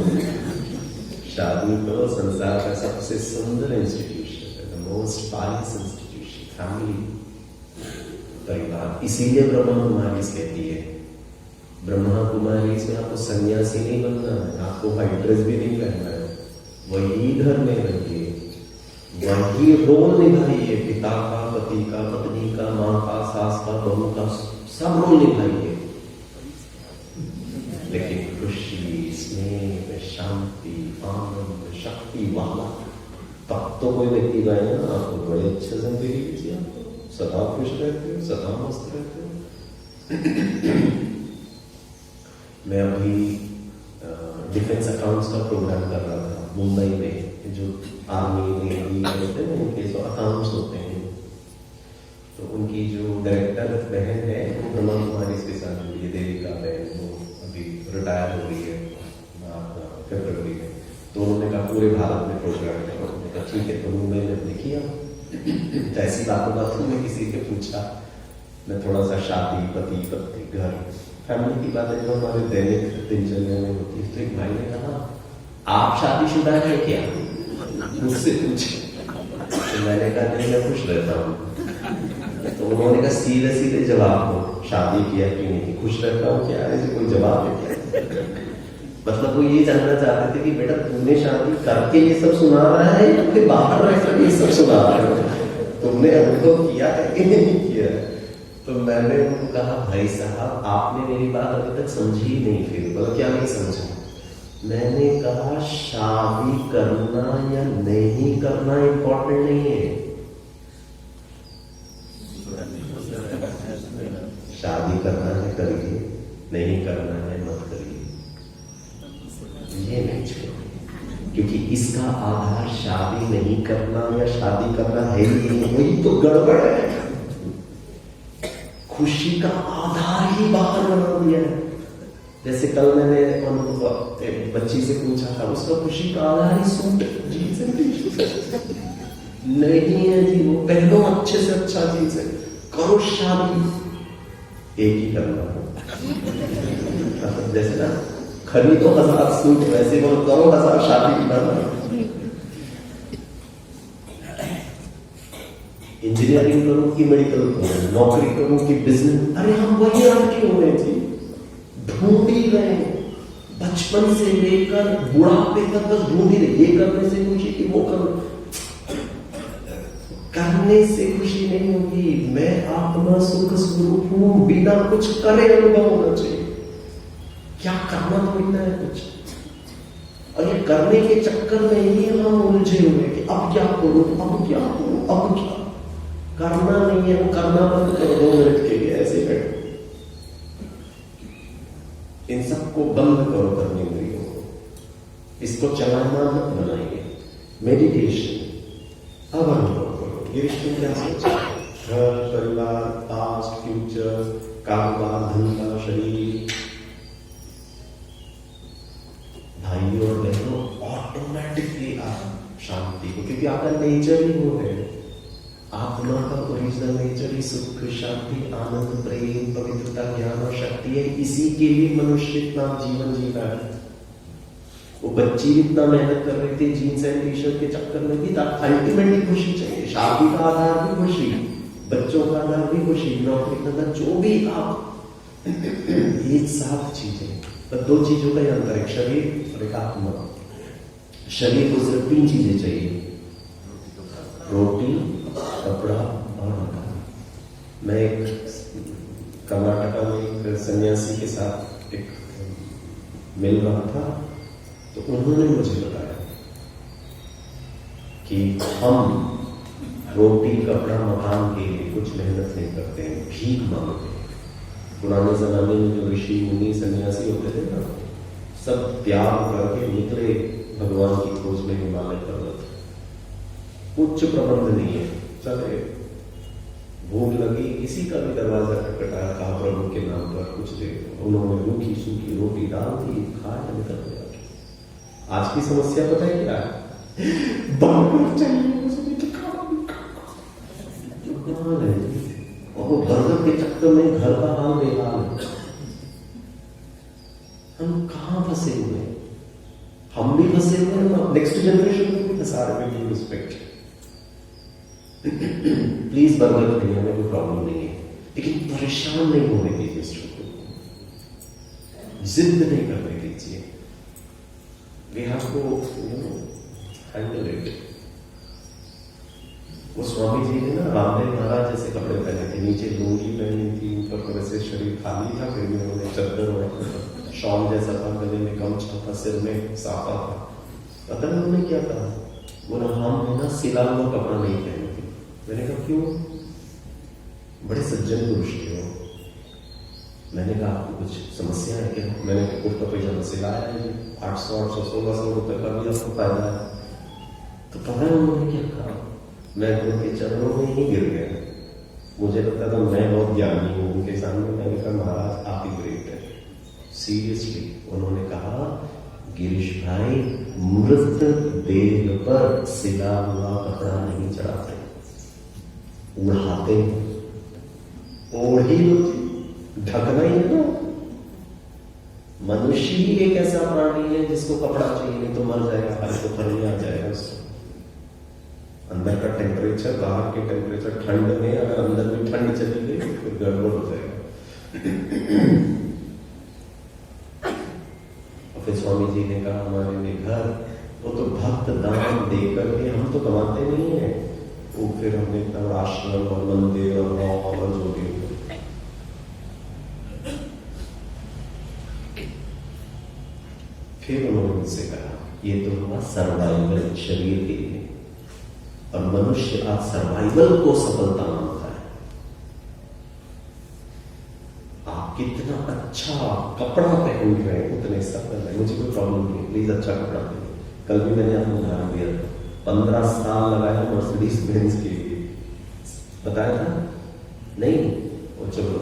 शादी तो संसार का सबसे सुंदर इंस्टीट्यूशन है, the most pious institution, family, परिवार। इसीलिए ब्रह्मा कुमारी कहती है, ब्रह्मा कुमारी इसमें आपको सन्यासी नहीं बनना है, आपको व्हाइट ड्रेस भी नहीं पहनना है, वही घर में रहिए, वही रोल निभाइए, पिता का, पति का, पत्नी का, माँ का, सास का, बहू का, सब रोल निभाइए, लेकिन खुशी, स्नेह, शांति, आनंद, शक्ति वाला तब तो कोई व्यक्ति गए ना, आपको बड़े अच्छे जिंदगी दीजिए, आपको सदा खुश रहते हो, सदा मस्त रहते हो। मैं अभी डिफेंस अकाउंट्स का प्रोग्राम कर रहा था मुंबई में, जो आर्मी नेवी होते हैं उनके जो अकाउंट्स होते हैं, तो उनकी जो डायरेक्टर बहन है वो ब्रह्मा कुमारी के साथ जुड़ी है, देविका बहन, वो अभी रिटायर हो रही है फरवरी में। तो उन्होंने कहा पूरे भारत में प्रोग्राम है, उन्होंने कहा ठीक है। तो मुंबई में हमने किया, तो ऐसी बातों में किसी से पूछा मैं थोड़ा सा शादी, पति पत्नी, घर, फैमिली की बातें जो हमारे दैनिक दिनचर्या में होती है। तो एक भाई ने कहा, आप शादीशुदा है क्या? मुझसे पूछे। तो मैंने कहा नहीं, मैं खुश रहता हूँ। तो उन्होंने कहा सीधे सीधे जवाब दो, शादी किया कि नहीं, खुश रहता हूँ क्या? ऐसे कोई जवाब है? मतलब वो ये जानना चाहते थे कि बेटा तुमने शादी करके ये सब सुना रहा है या फिर बाहर रहकर ये सब सुना रहा है, तुमने अनुभव किया है कि नहीं किया है? तो मैंने उनको कहा, भाई साहब आपने मेरी बात अभी तक समझी ही नहीं। फिर बोला क्या नहीं समझा? मैंने कहा शादी करना या नहीं करना इंपॉर्टेंट नहीं है। शादी करना है करिए, नहीं करना है मत करिए, ये नहीं छोड़िए, क्योंकि इसका आधार शादी नहीं करना या शादी करना है ही नहीं, वही तो गड़बड़ है। खुशी का आधार ही बाहर बना दिया है। जैसे कल मैंने एक बच्ची से पूछा था, उसका खुशी का आधार ही सूट जीन्स नहीं है जी, वो पहलो अच्छे से अच्छा जीन्स है, करो शादी, एक ही करना है। जैसे ना खरीदो 1000 सूट, वैसे वो करो 1000 शादी करना। इंजीनियरिंग करूं कि मेडिकल करूं, नौकरी करूं कि बिजनेस, अरे हम वही अटके हुए थे, ढूंढ ही रहे बचपन से लेकर बुढ़ापे तक, बस ढूंढ ही रहे। ये करने से खुशी कि वो करने से खुशी नहीं होगी। मैं आत्मा सुख स्वरूप हूं, बिना कुछ करे अनुभव होना चाहिए। क्या करना तो इतना है कुछ, और ये करने के चक्कर में ही हम उलझे हुए कि अब क्या करूं, अब क्या करूं, अब क्या करना नहीं है। वो करना बंद करो 2 मिनट के लिए, ऐसे बैठो, इन सबको बंद करो करने इंद्रियों को, इसको चलाना मत बनाइए। मेडिटेशन अब अनुभव करो। ये रिश्ते क्या सोचा, घर परिवार, पास्ट फ्यूचर, कारोबार धंधा शरीर, भाइयों और बहनों, ऑटोमेटिकली आप शांति को, क्योंकि आपका नेचर ही वो है, आत्मा का ओरिजिनल नेचर ही सुख शांति आनंद प्रेम पवित्रता ज्ञान और शक्ति है। इसी के लिए मनुष्य इतना जीवन जी रहा है। वो बच्ची इतना मेहनत कर रही थी जीन्स एंड टी शर्ट के चक्कर में भी, अल्टीमेटली खुशी चाहिए। शादी का आधार भी खुशी, बच्चों का आधार भी खुशी, नौकरी का आधार, जो भी आप, ये 7 चीजें, पर 2 चीजों का ही अंतर है, शरीर और एक आत्मा। शरीर को सिर्फ 3 चीजें चाहिए, रोटी, कपड़ा और मकान। मैं एक कर्नाटका में एक सन्यासी के साथ एक मिल रहा था, तो उन्होंने मुझे बताया कि हम रोटी कपड़ा मकान के लिए कुछ मेहनत नहीं करते हैं, भीख मांगते हैं। पुराने जमाने में जो ऋषि मुनि सन्यासी होते थे ना, सब त्याग करके निकले भगवान की खोज में हिमालय पर्वत। उच्च प्रबंध नहीं है, चले भूख लगी, किसी का भी दरवाजा खटखटाया, कहा प्रभु के नाम पर कुछ दे। उन्होंने रूखी सूखी रोटी डाल दी, खाया, निकल गया। आज की समस्या पता है क्या है, बर्गर चाहिए और वो बर्गर के चक्कर में घर का हाल बेहाल है। हम कहाँ फंसे हुए, हम भी फंसे हुए हैं, नेक्स्ट जनरेशन को भी फंसा रहे हैं। रिस्पेक्ट, प्लीज बर्गर खाइए, हमें कोई प्रॉब्लम नहीं है, लेकिन परेशान नहीं होने दीजिए इस को, जिद नहीं करने दीजिए। We have to handle it. वो स्वामी जी ने ना रामदेव महाराज जैसे कपड़े पहने थे, नीचे लुंगी पहनी थी, ऊपर तो वैसे शरीर खाली था, फिर भी उन्होंने चद्दर और शॉल जैसा था, गले में गमछा था, सिर में साफा था। पता नहीं उन्होंने क्या कहा, बोला हम है ना सिला हुआ कपड़ा नहीं पहनते। मैंने कहा क्यों? बड़े सज्जन पुरुष थे वो। मैंने कहा आपको कुछ समस्या है क्या? मैंने कुर्ता पैजामा सिलाया है, 800 1600 रुपए का भी आपको फायदा है। तो पता है उन्होंने क्या कहा, मैं उनके चरणों में ही गिर गया। मुझे लगता था मैं बहुत ज्ञानी हूँ उनके सामने। मैंने कहा महाराज आप ही ग्रेट है, सीरियसली। उन्होंने कहा गिरीश भाई, मृत देह पर सिला हुआ कपड़ा नहीं चढ़ाते, उड़ाते हैं। ओढ़ ही होती, ढकना ही है ना। मनुष्य ही एक ऐसा प्राणी है जिसको कपड़ा चाहिए, नहीं तो मर जाएगा, हर को फर्मी आ जाएगा उसको। अंदर का टेम्परेचर, बाहर के टेम्परेचर, ठंड में अगर अंदर में ठंड चली गई तो गड़बड़ हो जाएगा। और फिर स्वामी जी ने कहा हमारे लिए घर, वो तो भक्त दान देकर के, हम तो कमाते नहीं है, वो फिर हमने तब आश्रम और मंदिर और मॉल और जो भी, फिर उन्होंने मुझसे कहा ये तो हुआ सर्वाइवल शरीर के लिए, और मनुष्य आज सर्वाइवल को सफलता मानता है। आप कितना अच्छा कपड़ा पहन रहे हैं उतने सफल है, मुझे कोई प्रॉब्लम नहीं, प्लीज अच्छा कपड़ा पहनिए। कल भी मैंने आपको उदाहरण दिया था, 15 साल लगाया मर्सिडीज बेंज के लिए, बताया था नहीं? वो चलो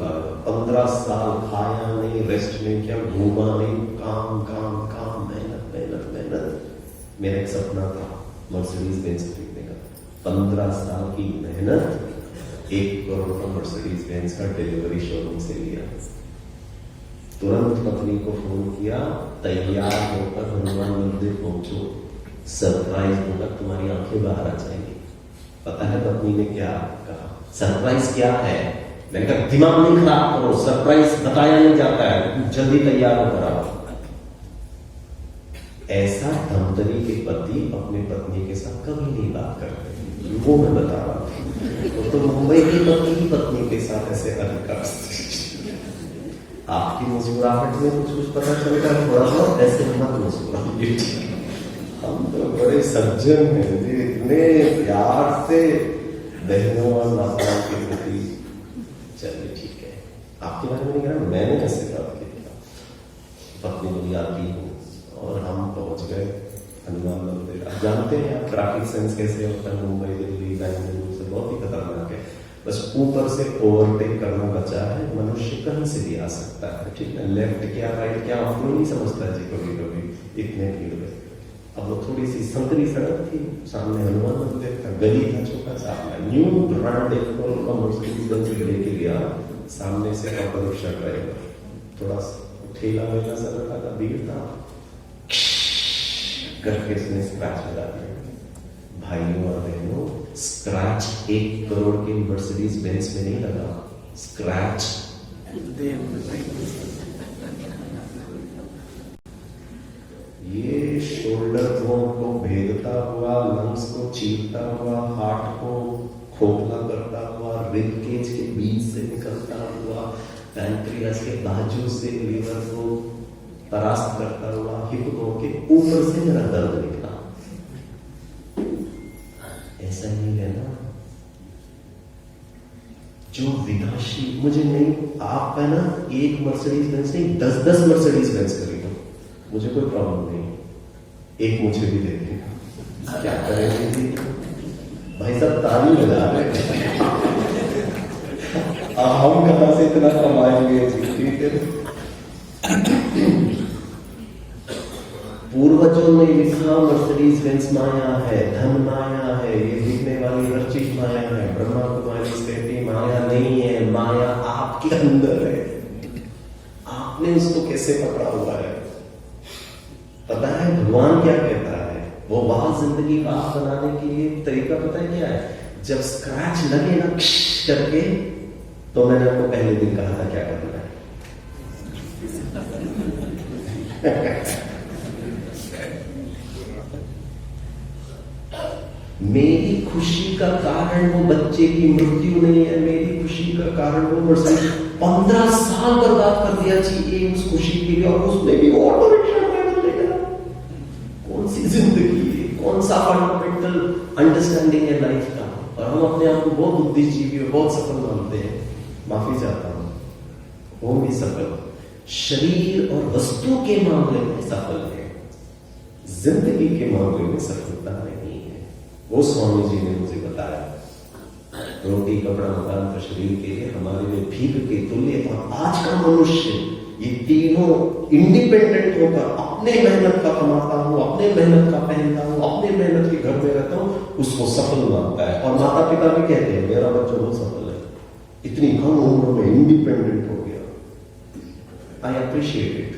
15 साल खाया नहीं, रेस्ट नहीं किया, घूमा नहीं, काम काम काम, मेहनत मेहनत मेहनत। मेरा एक सपना था मर्सिडीज बेंज खरीदने का, 15 साल की मेहनत, 1 करोड़ का मर्सिडीज बेंज का डिलीवरी शोरूम से लिया। तुरंत पत्नी को फोन किया, तैयार होकर हनुमान मंदिर पहुंचो, सरप्राइज होगा, तुम्हारी आंखें बाहर आ जाएंगी। पता है पत्नी ने क्या कहा? सरप्राइज क्या है? मैंने कहा दिमाग नहीं खराब करो, सरप्राइज बताया नहीं जाता है, जल्दी तैयार होकर आओ। ऐसा धमतरी के पति अपने पत्नी के साथ कभी नहीं बात करते, वो मैं बता रहा हूं। वो तो मुंबई की पत्नी के साथ ऐसे अधिकार, आपकी मुस्कुराहट में कुछ कुछ पता चलता है, थोड़ा बहुत ऐसे मत मुस्कुराइए। हम तो बड़े सज्जन हैं, इतने प्यार से बहनों और माताओं के प्रति। चलिए ठीक है, आपके बारे में नहीं कह रहा, मैंने कैसे बात की, पत्नी को आती हूँ और हम पहुंच गए हनुमान मंदिर। आप जानते हैं आप ट्रैफिक सेंस कैसे होता है, मुंबई दिल्ली बेंगलुरु से बहुत ही खतरनाक है। बस ऊपर से ओवरटेक करना बचा है, मनुष्य कहीं से भी आ सकता है, ठीक है, लेफ्ट क्या राइट क्या आपको नहीं समझता जी कभी कभी इतने भीड़ में। अब वो थोड़ी सी संकरी सड़क थी, सामने हनुमान मंदिर था, गली था छोटा सा, न्यू ब्रांड एक लेके गया, सामने से ऑटो रिक्शा ड्राइवर, थोड़ा ठेला वेला सा रखा था, भीड़ था, करके उसने स्क्रैच लगा दिया। भाइयों और बहनों, स्क्रैच 1 करोड़ के मर्सिडीज बेंज में नहीं लगा, स्क्रैच ये शोल्डर बोन को भेदता हुआ, लंग्स को चीरता हुआ, हार्ट को खोखला करता हुआ, रिब केज के बीच से निकलता हुआ, पैंक्रियास के बाजू से लीवर को परास्त करता हुआ, हिप के ऊपर से मेरा दर्द निकला। ऐसा नहीं है ना, जो विनाशी, मुझे नहीं, आप है ना, 1 मर्सिडीज बेंज नहीं, 10-10 मर्सिडीज बेंज खरीदो, मुझे कोई प्रॉब्लम नहीं, एक मुझे भी दे देगा, क्या करेंगे भाई साहब, ताली बजा रहे हैं, हम कहां से इतना कमाएंगे, ठीक है। पूर्वजों ने लिखा मर्सिडीज बेंज माया है, धन माया है, ये दिखने वाली रचित माया है, ब्रह्मा कुमारी स्थिति माया नहीं है, माया आपके अंदर है, आपने उसको कैसे पकड़ा हुआ है। पता है भगवान क्या कहता है, वो वहां जिंदगी वाह बनाने के लिए तरीका पता है क्या है? जब स्क्रैच लगे ना करके, तो मैंने आपको पहले दिन कहा था क्या करना है। मेरी खुशी का कारण वो बच्चे की मृत्यु नहीं है, मेरी खुशी का कारण वो मर्सिडीज 15 साल बर्बाद कर दिया चाहिए उस खुशी के लिए, और उसमें भी ऑटो रिक्शा ड्राइवर लेकर। कौन सी जिंदगी है, कौन सा फंडामेंटल अंडरस्टैंडिंग है लाइफ का। और हम अपने आप को बहुत बुद्धिजीवी और बहुत सफल मानते हैं, माफी चाहता हूं, वो भी सफल शरीर और वस्तु के मामले में सफल है, जिंदगी के मामले में सफलता नहीं है। वो स्वामी जी ने मुझे बताया, रोटी कपड़ा मकान का शरीर के लिए हमारे लिए भीख के तुल्य। और आज का मनुष्य ये तीनों इंडिपेंडेंट होकर अपने मेहनत का कमाता हूं, अपने मेहनत का पहनता हूं, अपने मेहनत के घर में रहता हूं, उसको सफल मानता है। और माता पिता भी कहते हैं मेरा बच्चा बहुत सफल है, इतनी कम उम्र में इंडिपेंडेंट हो गया। I appreciate it.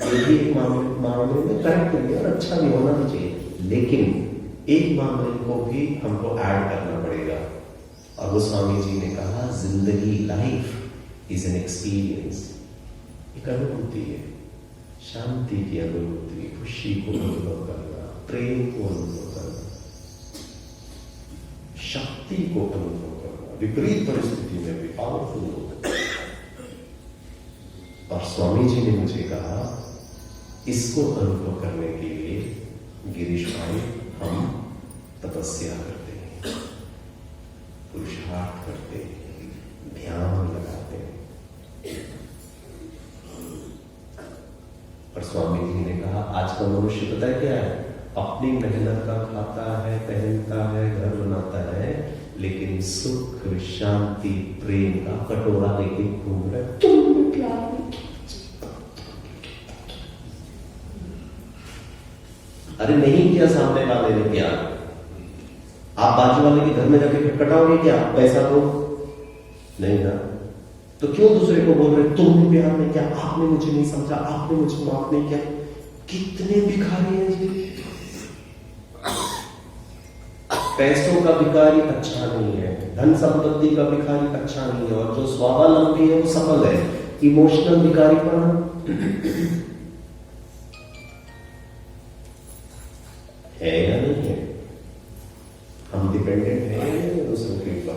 ये भी एक मामले में करेक्ट भी और अच्छा भी होना भी चाहिए, लेकिन एक मामले को भी हमको ऐड करना पड़ेगा। और वो स्वामी जी ने कहा, जिंदगी, लाइफ इज एन एक्सपीरियंस, एक अनुभूति है, शांति की अनुभूति, खुशी को अनुभव करना, प्रेम को अनुभव करना, शक्ति को अनुभव करना, विपरीत परिस्थिति में भी पावरफुल होगा। और स्वामी जी ने मुझे कहा, इसको अनुभव करने के लिए गिरीश भाई हम तपस्या करते हैं, पुरुषार्थ करते हैं, ध्यान लगाते हैं। और स्वामी जी ने कहा, आज का मनुष्य पता है क्या है? अपनी मेहनत का खाता है, पहनता है, घर बनाता है, लेकिन सुख, शांति, प्रेम का कटोरा लेके घूम रहा है। तुम प्यार में, अरे नहीं किया सामने वाले ने प्यार, आप बाजू वाले के घर में जाके खटखटाओगे क्या? पैसा दो, नहीं ना, तो क्यों दूसरे को बोल रहे तुमने प्यार नहीं किया, आपने मुझे नहीं समझा, आपने मुझे माफ नहीं किया? कितने भिखारी हैं जी। पैसों का भिखारी अच्छा नहीं है, धन संपत्ति का भिखारी अच्छा नहीं है, और जो स्वावलंबी है वो सफल है। इमोशनल भिखारी पर है या नहीं है? हम डिपेंडेंट हैं दूसरों के ऊपर।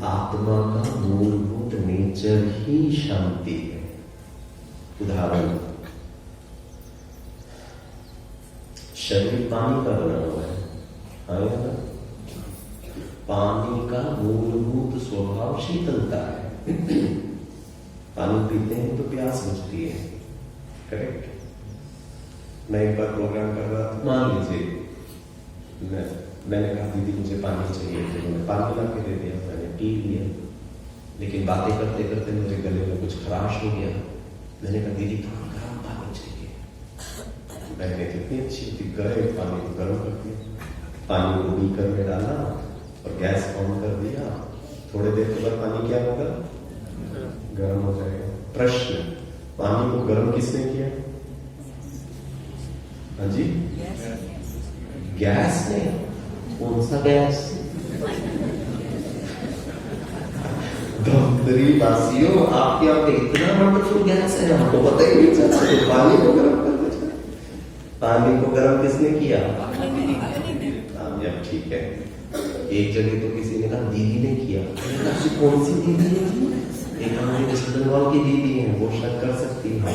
आत्मा का मूलभूत नेचर ही शांति है। उदाहरण, शरीर पानी का बना हुआ है, आया ना? पानी का मूलभूत स्वभाव शीतलता है। पानी पीते हैं तो प्यास बुझती है, करेक्ट? मैं एक बार प्रोग्राम कर रहा था, मान लीजिए मैंने कहा दीदी मुझे पानी चाहिए, तो मैंने पानी ला के दे दिया, मैंने पी लिया, लेकिन बातें करते करते मेरे गले में कुछ खराश हो गया। मैंने कहा दीदी थोड़ा गर्म पानी चाहिए। मैंने कितनी अच्छी थी, गए पानी को गर्म कर दिया, पानी को बीकर में डाला और गैस ऑन कर दिया। थोड़ी देर के बाद पानी क्या होगा? गर्म हो जाएगा। प्रश्न, पानी को गर्म किसने किया? हाँ जी, गैस ने। कौन सा गैस? धमतरी वासियों, आपके यहाँ पे इतना वंडरफुल गैस है, हमको पता ही नहीं चला। तो पानी को गर्म कर देते। पानी को गर्म किसने किया? अब ठीक है। एक जगह तो किसी ने कहा दीदी ने किया। कौन सी दीदी है? एक हमारे वेस्ट बंगाल की दीदी है, वो शक कर सकती है,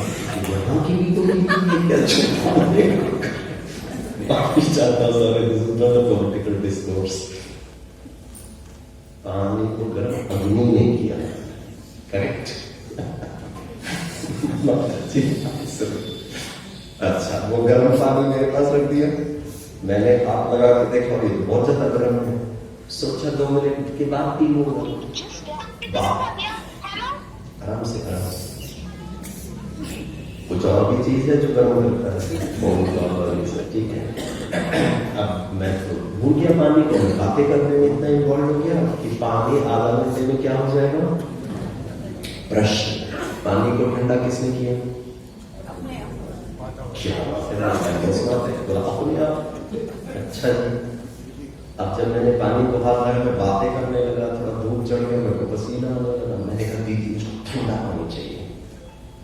यहाँ की भी तो दीदी है। बाकी चाहता पॉलिटिकल डिस्कोर्स। पानी को गर्म अग्नि ने किया, करेक्ट? अच्छा, वो गर्म पानी मेरे पास रख दिया, मैंने हाथ लगा के देखा ये बहुत ज्यादा गर्म है। सोचा 2 मिनट के बाद पी लूंगा। आराम से आराम से। कुछ और भी चीज है जो गर्म करता है, ठीक है। अब मैं तो भूल गया पानी को, बातें करने में इतना इन्वॉल्व हो गया कि पानी आधा घंटे में क्या हो जाएगा? प्रश्न, पानी को ठंडा किसने किया? अपने आप। अच्छा जी, अब जब मैंने पानी को हाथ लगा, मैं बातें करने लगा, थोड़ा धूप चढ़ गया, मेरे को पसीना आने लगा। मैंने कहा दीदी मुझको ठंडा पानी चाहिए।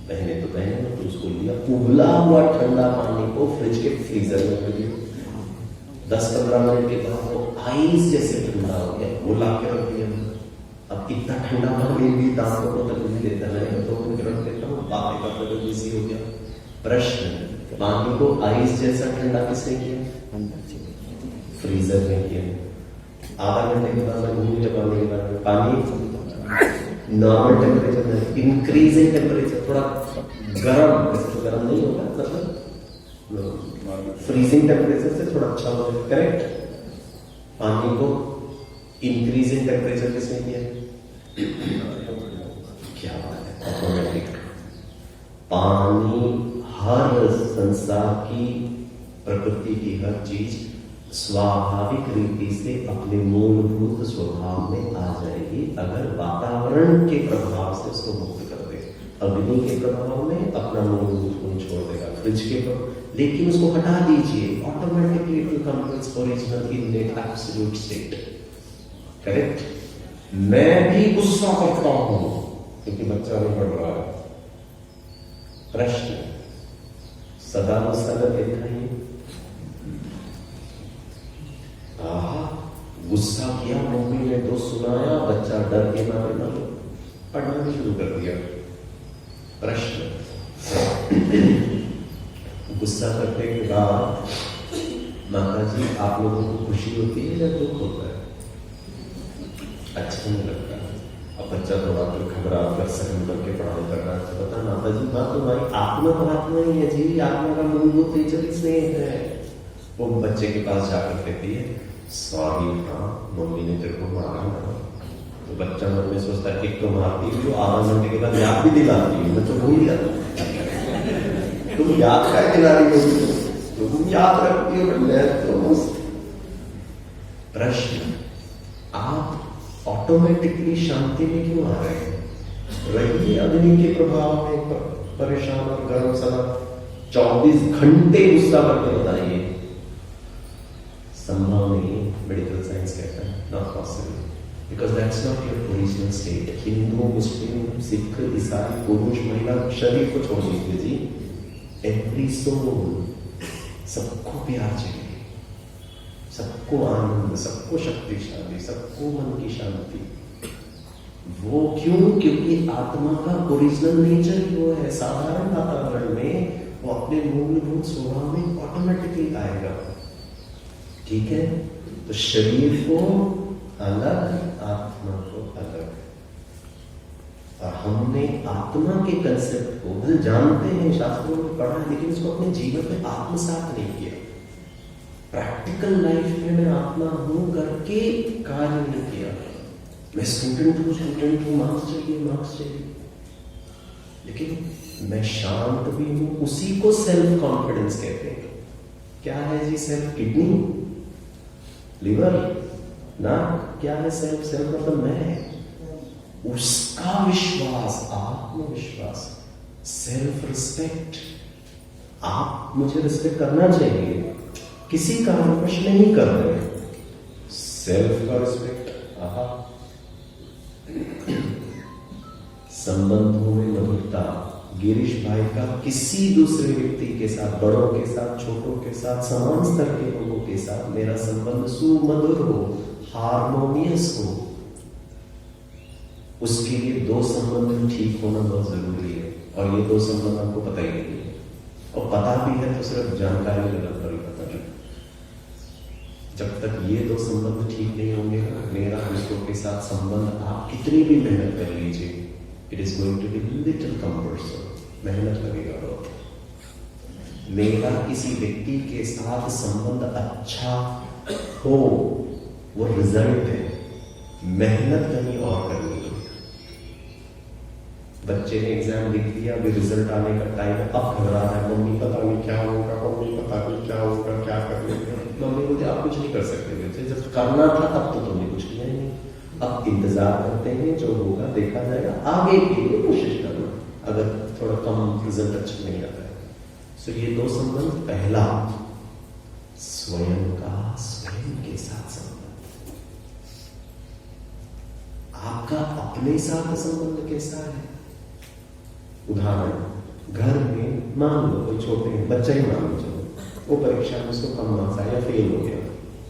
बहने तो बहने, तो उसको लिया, उबला हुआ ठंडा पानी को फ्रिज के फ्रीजर में रख दिया। 10-15 मिनट के बाद वो आइस जैसे ठंडा हो गया, वो ला के रख दिया। अब इतना ठंडा पानी भी दांतों को तकलीफ देता है, 2 मिनट रख देता हूँ, बातें करते हुए बिजी हो गया। प्रश्न, पानी को आइस जैसा ठंडा किसने किया? फ्रीजर में किया। आधा घंटे के बाद मैं भूल गया पानी के बारे में। पानी नॉर्मल टेम्परेचर में, इंक्रीजिंग टेम्परेचर, थोड़ा गर्म, वैसे तो गर्म नहीं होगा, मतलब फ्रीजिंग टेम्परेचर से थोड़ा अच्छा हो जाए, करेक्ट? पानी को इंक्रीजिंग टेम्परेचर किसने किया? क्या बात है, ऑटोमेटिक। पानी हर संसार की, प्रकृति की हर चीज स्वाभाविक रीति से अपने मूलभूत स्वभाव में आ जाएगी अगर वातावरण के प्रभाव से उसको मुक्त कर दे। अग्नि के प्रभाव में अपना मूलभूत गुण छोड़ देगा, फ्रिज के प्रभाव, लेकिन उसको हटा दीजिए, automatically it will come to its original innate absolute state. Correct? मैं भी गुस्सा करता हूं क्योंकि बच्चा नहीं पढ़ रहा है। प्रश्न, सदा गुस्सा करके दिखाइए। गुस्सा किया, मम्मी ने तो सुनाया, बच्चा डर के मारे ना पढ़ना भी शुरू कर दिया। प्रश्न, गुस्सा करने के बाद माता जी आप लोगों को खुशी होती है या दुख होता है? अच्छा नहीं लगता। अब बच्चा थोड़ा तो घबरा कर सहन करके पढ़ाई कर रहा है तो पता माता जी बात तुम्हारी आत्मा परमात्मा ही है जी, आत्मा का मूलभूत नेचर स्नेह है। वो बच्चे के पास जाकर कहती है सॉरी हाँ मम्मी ने तेरे को मारा ना। तो बच्चा मन में सोचता है एक तो मारती है, वो आधा घंटे के बाद याद भी दिलाती है, मैं तो भूल गया तुम याद क्या दिला रही हो, तुम याद रखती हो मैं तो। प्रश्न, आप ऑटोमेटिकली शांति में क्यों आ रहे हैं? रहिए अग्नि के प्रभाव में परेशान और गर्म सना 24 घंटे गुस्सा करके बताइए, संभव नहीं। मेडिकल साइंस कहता है not possible, because that's not your original state. Hindu, Muslim, Sikh, ईसाई, पुरुष, महिला, शरीर को छोड़ दीजिए जी, एवरी सोल, सबको प्यार चाहिए, सबको आनंद, सबको शक्तिशाली, सबको मन की शांति। वो क्यों? क्योंकि आत्मा का ओरिजिनल नेचर ही वो है। साधारण वातावरण में वो अपने मूलभूत स्वभाव में ऑटोमेटिकली आएगा। ठीक है? तो शरीर को अलग, आत्मा को अलग। और हमने आत्मा के कंसेप्ट को भले जानते हैं, शास्त्रों में पढ़ा है, लेकिन इसको अपने जीवन में आत्मसात नहीं किया। प्रैक्टिकल लाइफ में मैं आत्मा हूं करके कार्य नहीं किया। मैं स्टूडेंट हूं, मार्क्स चाहिए, लेकिन मैं शांत भी हूं। उसी को सेल्फ कॉन्फिडेंस कहते हैं। क्या है जी सेल्फ? किडनी, लिवर, नाक, क्या है सेल्फ? सेल्फ मतलब मैं, उसका विश्वास, आत्मविश्वास, सेल्फ रिस्पेक्ट। आप मुझे रिस्पेक्ट करना चाहिए, किसी कारणवश नहीं कर रहे, सेल्फ का रिस्पेक्ट। संबंधों में मधुरता। गिरीश भाई का किसी दूसरे व्यक्ति के साथ, बड़ों के साथ, छोटों के साथ, समान स्तर के लोगों के साथ मेरा संबंध सुमधुर हो, हार्मोनियस हो, उसके लिए दो संबंध ठीक होना बहुत जरूरी है। और ये दो संबंध आपको पता ही नहीं है, और पता भी है तो सिर्फ जानकारी लेवल पर ही पता है। जब तक ये दो संबंध ठीक नहीं होंगे ना, मेरा दूसरों के साथ संबंध आप कितनी भी मेहनत कर लीजिए, it is going to be little cumbersome, मेहनत लगेगा बहुत। मेरा किसी व्यक्ति के साथ संबंध अच्छा हो, वो रिजल्ट है, मेहनत कहीं और करनी है। बच्चे ने एग्जाम लिख दिया, अभी रिजल्ट आने का टाइम है, अब घबरा रहा है, मम्मी पता नहीं क्या होगा, मम्मी पता नहीं क्या होगा, क्या करने का। मम्मी बोलती आप कुछ नहीं कर सकते बच्चे, जब करना था तब तो तुमने कुछ किया ही नहीं। अब इंतजार करते हैं, जो होगा देखा जाएगा, आगे के लिए कोशिश करना अगर थोड़ा कम रिजल्ट अच्छा नहीं आता है। सो ये दो संबंध, पहला स्वयं का स्वयं के साथ संबंध। आपका अपने साथ संबंध कैसा है? उदाहरण, घर में मान लो कोई छोटे बच्चा ही मान लो, चलो वो परीक्षा में उसको कम मार्क्स आया, फेल हो गया।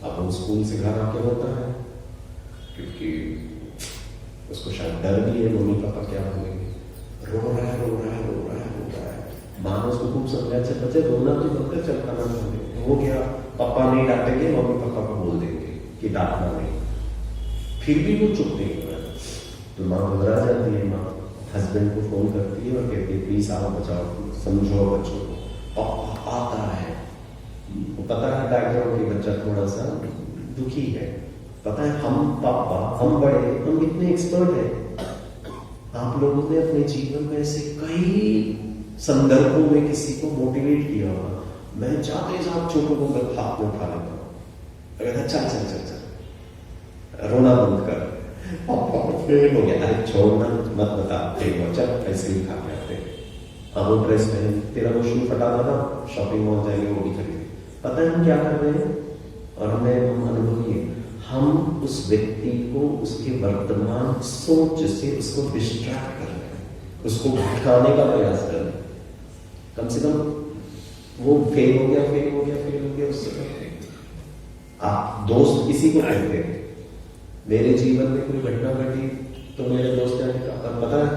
अब वो स्कूल से घर आके होता है, क्योंकि उसको शायद डर भी है मम्मी पापा क्या बोलेंगे, रो रहा है। मानो उसको खूब समझा, अच्छा बच्चे रोना तो मत कर, चल खाना खा ले। वो क्या, पापा नहीं डांटेंगे, मम्मी पापा को बोल देंगे कि डांटना नहीं, फिर भी वो चुप नहीं हो रहा, तो माँ घबरा जाती है। माँ हस्बैंड को फोन करती है और कहती है प्लीज आओ बचाओ, समझो बच्चों को। पापा आता है, वो पता है बैकग्राउंड के बच्चा थोड़ा सा दुखी है, पता है हम पापा, हम बड़े, हम कितने एक्सपर्ट हैं। आप लोगों ने अपने जीवन में ऐसे कई संदर्भों में किसी को मोटिवेट किया होगा। मैं जाते साथ छोटों को हाथ में उठा लेता हूँ, अगर चल चल चल चल रोना बंद कर, पापा फेल हो गया, अरे छोड़ना मत बता, फेल हो, चल आइसक्रीम खा के आते, अब वो ड्रेस पहन, तेरा वो शू फटा था ना, शॉपिंग मॉल जाएंगे वो भी खरीदे। पता है हम क्या कर रहे हैं? और हम अनुभवी है, हम उस व्यक्ति को उसके वर्तमान सोच से उसको डिस्ट्रैक्ट कर रहे हैं, उसको भटकाने का प्रयास कर रहे हैं। कम से कम वो फेल हो गया, फेल हो गया, फेल हो गया, उससे आप दोस्त किसी को कहते हैं। मेरे जीवन में कोई घटना घटी तो मेरे दोस्त ने कहा, पता है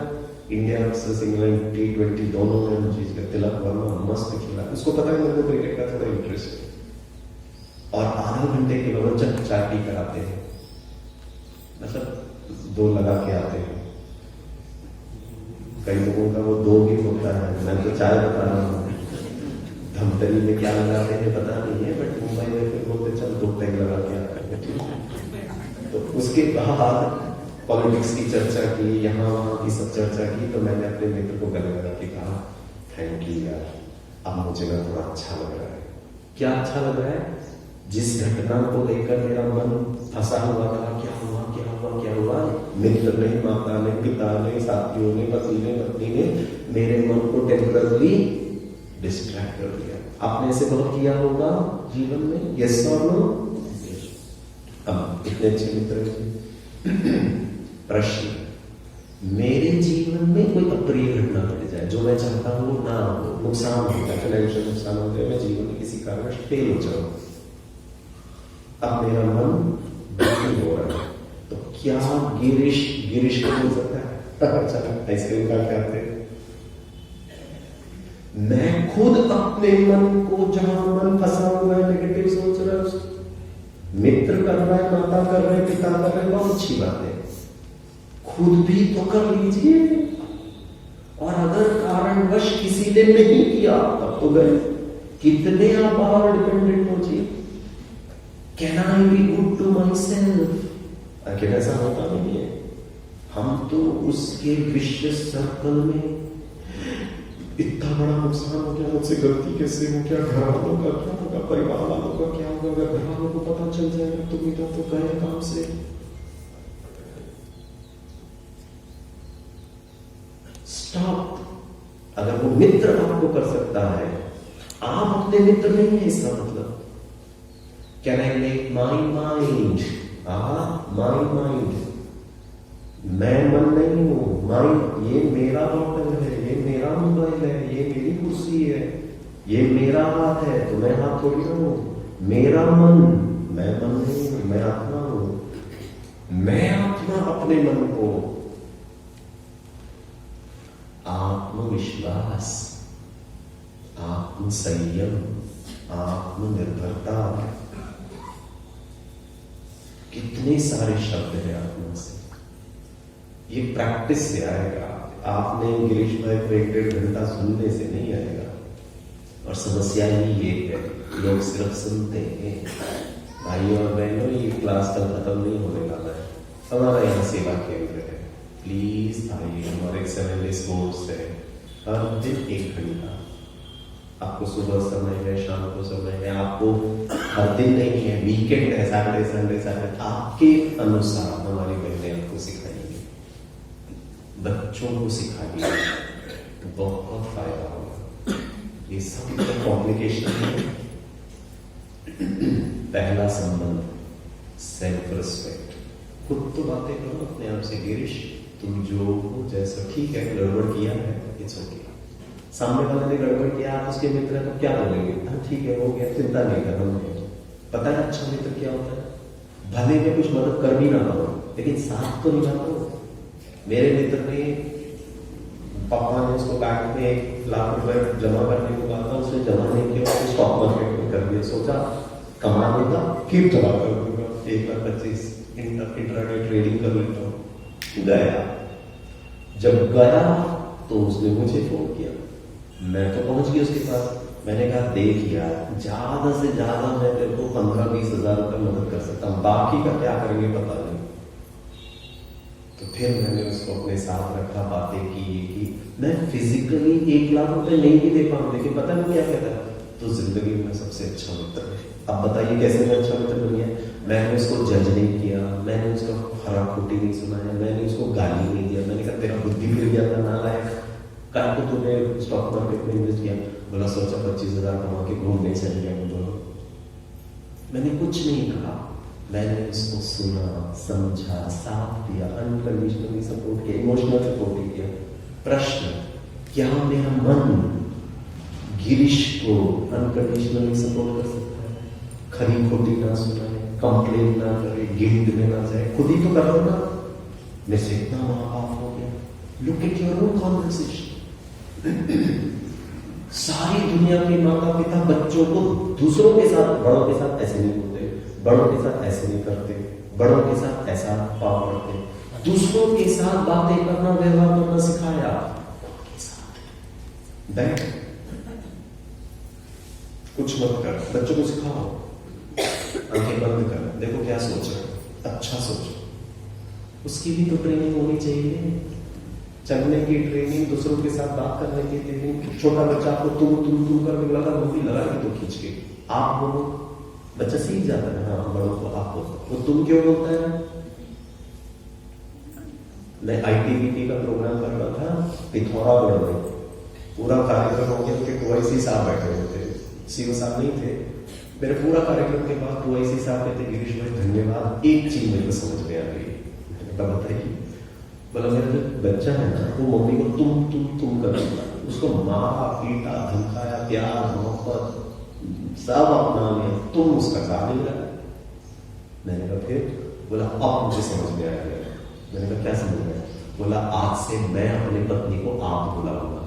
इंडिया वर्सेस इंग्लैंड T20 दोनों में जीत गए, तिलक वर्मा मस्त खेला, उसको पता है मेरे को क्रिकेट का थोड़ा इंटरेस्ट है, और आधे घंटे के बाद जब चाय पी कर आते हैं, मतलब 2 लगा के आते हैं। कई लोगों का वो 2 भी होता है, मैं तो चाय बता रहा हूँ, धमतरी में क्या लगाते हैं पता नहीं है, बट मुंबई में फिर बोलते चल 2 पैग लगा के आते हैं। तो उसके बाद पॉलिटिक्स की चर्चा की, यहाँ वहां की सब चर्चा की, तो मैंने अपने मित्र को गले लगा के कहा, थैंक यू यार, अब मुझे ना थोड़ा अच्छा लग रहा है। क्या अच्छा लग रहा है? जिस घटना को लेकर मेरा मन फंसा हुआ था, क्या हुआ क्या हुआ क्या हुआ, मित्र ने, माता ने, पिता ने, साथियों ने, पति ने, पत्नी ने मेरे मन को टेम्पररी डिस्ट्रैक्ट कर दिया। आपने ऐसे बहुत किया होगा जीवन में, यस और नो? अब इतने अच्छे मित्र। प्रश्न, मेरे जीवन में कोई अप्रिय घटना घट जाए, जो मैं चाहता हूं ना हो, नुकसान होता है, फाइनेंशियल नुकसान होता है, मैं जीवन में किसी कारण फेल हो जाऊं, अब मेरा मन दुखी हो रहा है, तो क्या गिरीश को मिल सकता है? चलो आइसक्रीम खा के आते हैं। मैं खुद अपने मन को, जहां मन फंसा हुआ है, नेगेटिव सोच रहा है, मित्र कर रहा है, माता कर रहे, पिता कर रहे, बहुत अच्छी बात है, खुद भी तो कर लीजिए। और अगर कारणवश किसी ने नहीं किया तब तो गए, कितने आप और डिपेंडेंट हो जी। Can I be good to myself? आखिर ऐसा होता नहीं है। हम तो उसके विशियस सर्कल में, इतना बड़ा नुकसान हो गया, मुझसे गलती कैसे हो गया, घर वालों का क्या होगा, परिवार वालों का क्या होगा, अगर घर वालों को पता चल जाएगा तो बेटा तो गए काम से। स्टॉप। अगर वो मित्र आपको कर सकता है, आप अपने मित्र नहीं है, इसका मतलब can I make my mind? My mind, मैं मन नहीं हूं, माइंड, ये मेरा बॉटल है, ये मेरा मोबाइल है, ये मेरी कुर्सी है, ये मेरा हाथ है, तो मैं हाथ थोड़ी ना हूं, मेरा मन, मैं मन नहीं हूं, मैं आत्मा हूं। मैं आत्मा अपने मन को, आत्मविश्वास, आत्मसंयम, आत्मनिर्भरता, कितने सारे शब्द हैं आत्मा से। ये प्रैक्टिस से आएगा। आपने गिरीश भाई को 1-1.5 घंटा सुनने से नहीं आएगा। और समस्या ही ये है, लोग सिर्फ सुनते हैं। भाइयों और बहनों, ये क्लास कल खत्म नहीं होने वाला है। हमारा यहाँ सेवा केंद्र है, प्लीज आइए। हमारे 7 डेज कोर्स है, हर दिन 1 घंटा। आपको सुबह समय है, शाम को समय है, आपको हर दिन नहीं है, वीकेंड है, सैटरडे संडे, आपके अनुसार हमारी बहनें आपको सिखाएंगी, बच्चों को सिखाएंगे, तो बहुत फायदा होगा। ये सब कॉम्प्लिकेशन है। पहला संबंध, सेल्फ रिस्पेक्ट। खुद तो बातें करो अपने आप से, गिरीश तुम जो हो जैसा, ठीक है, गड़बड़ किया है, इट्स ओके। सामने वाले ने गड़बड़ किया, आप उसके मित्र को क्या बोलेंगे? ठीक है, हो गया, चिंता नहीं करना। पता है अच्छा मित्र क्या होता है? भले में कुछ मदद कर भी ना पाओ, लेकिन साथ तो निभा दो। मेरे मित्र ने, पापा ने उसको बैंक में 1 लाख रुपए जमा करने को कहा था, उसने जमा नहीं किया, उसको स्टॉक मार्केट में कर दिया। सोचा कमा देगा फिर जमा कर दूंगा, 1,25,000 इंट्राडे ट्रेडिंग कर लेता हूँ। गया, जब गया तो उसने मुझे फोन किया, मैं तो पहुंच गया उसके पास। मैंने कहा देख यार, ज्यादा से ज्यादा मैं तेरे को 15-20 हजार रुपये मदद कर सकता हूँ, बाकी का क्या करेंगे पता नहीं। तो फिर मैंने उसको अपने साथ रखा, बातें की। मैं फिजिकली 1 लाख रुपए नहीं भी दे पाऊँ, लेकिन पता नहीं क्या कहता है, तो जिंदगी में सबसे अच्छा मित्र है। अब बताइए कैसे मैं अच्छा मित्र बन गया? मैंने उसको जज नहीं किया, मैंने उसका हरा खोटी नहीं सुनाया, मैंने उसको गाली नहीं दिया, मैंने कहा तेरा बुद्धि फिर गया था नालायक, कल को तूने स्टॉक मार्केट में इन्वेस्ट किया, बोला सोचा 25,000 कमा के घूमने चल गया। बोलो मैंने कुछ नहीं कहा, मैंने उसको सुना, समझा, साथ दिया, अनकंडीशनली सपोर्ट किया, इमोशनल सपोर्ट किया। प्रश्न, क्या मेरा मन गिरीश को अनकंडीशनली सपोर्ट कर सकता है? खरी खोटी ना सुनाए, कंप्लेन ना करे, गिल्ट में ना जाए, खुद ही तो कर रहा ना। मैं से इतना महापाप हो गया। Look at your own conversation. सारी दुनिया के माता पिता बच्चों को दूसरों के साथ, बड़ों के साथ ऐसे नहीं होते, बड़ों के साथ ऐसे नहीं करते, बड़ों के साथ ऐसा पाप करते, दूसरों के साथ बातें करना, व्यवहार करना सिखाया। बैठ, कुछ मत कर, बच्चों को सिखाओ, आंखें बंद कर, देखो क्या सोच रहे, अच्छा सोचो। उसकी भी तो ट्रेनिंग होनी चाहिए, चलने की ट्रेनिंग, दूसरों के साथ बात करने की ट्रेनिंग। छोटा बच्चा आपको तुम करने लगा, मूवी लगा के तो खींच के आप बोलो, बच्चा सीख जाता है। हाँ, बड़ों को आप बोलते, वो तुम क्यों बोलता है? मैं ITBT का प्रोग्राम कर रहा था पिथौरागढ़ में, पूरा कार्यक्रम हो गया, उसके OIC साहब बैठे हुए थे, CO साहब नहीं थे। मेरे पूरा कार्यक्रम के बाद OIC साहब कहते गिरीश भाई धन्यवाद, एक चीज मेरे को समझ में आ गई। बताइए? बोला मेरा जो बच्चा है ना, वो मम्मी को तुम करता, उसको मारा, पीटा, धमकाया, प्यार मोहब्बत सब अपना लिया, तुम उसका काम नहीं रहा। मैंने कहा फिर? बोला अब मुझे समझ में आ गया। मैंने कहा क्या समझ में? बोला आज से मैं अपनी पत्नी को आप बुलाऊंगा।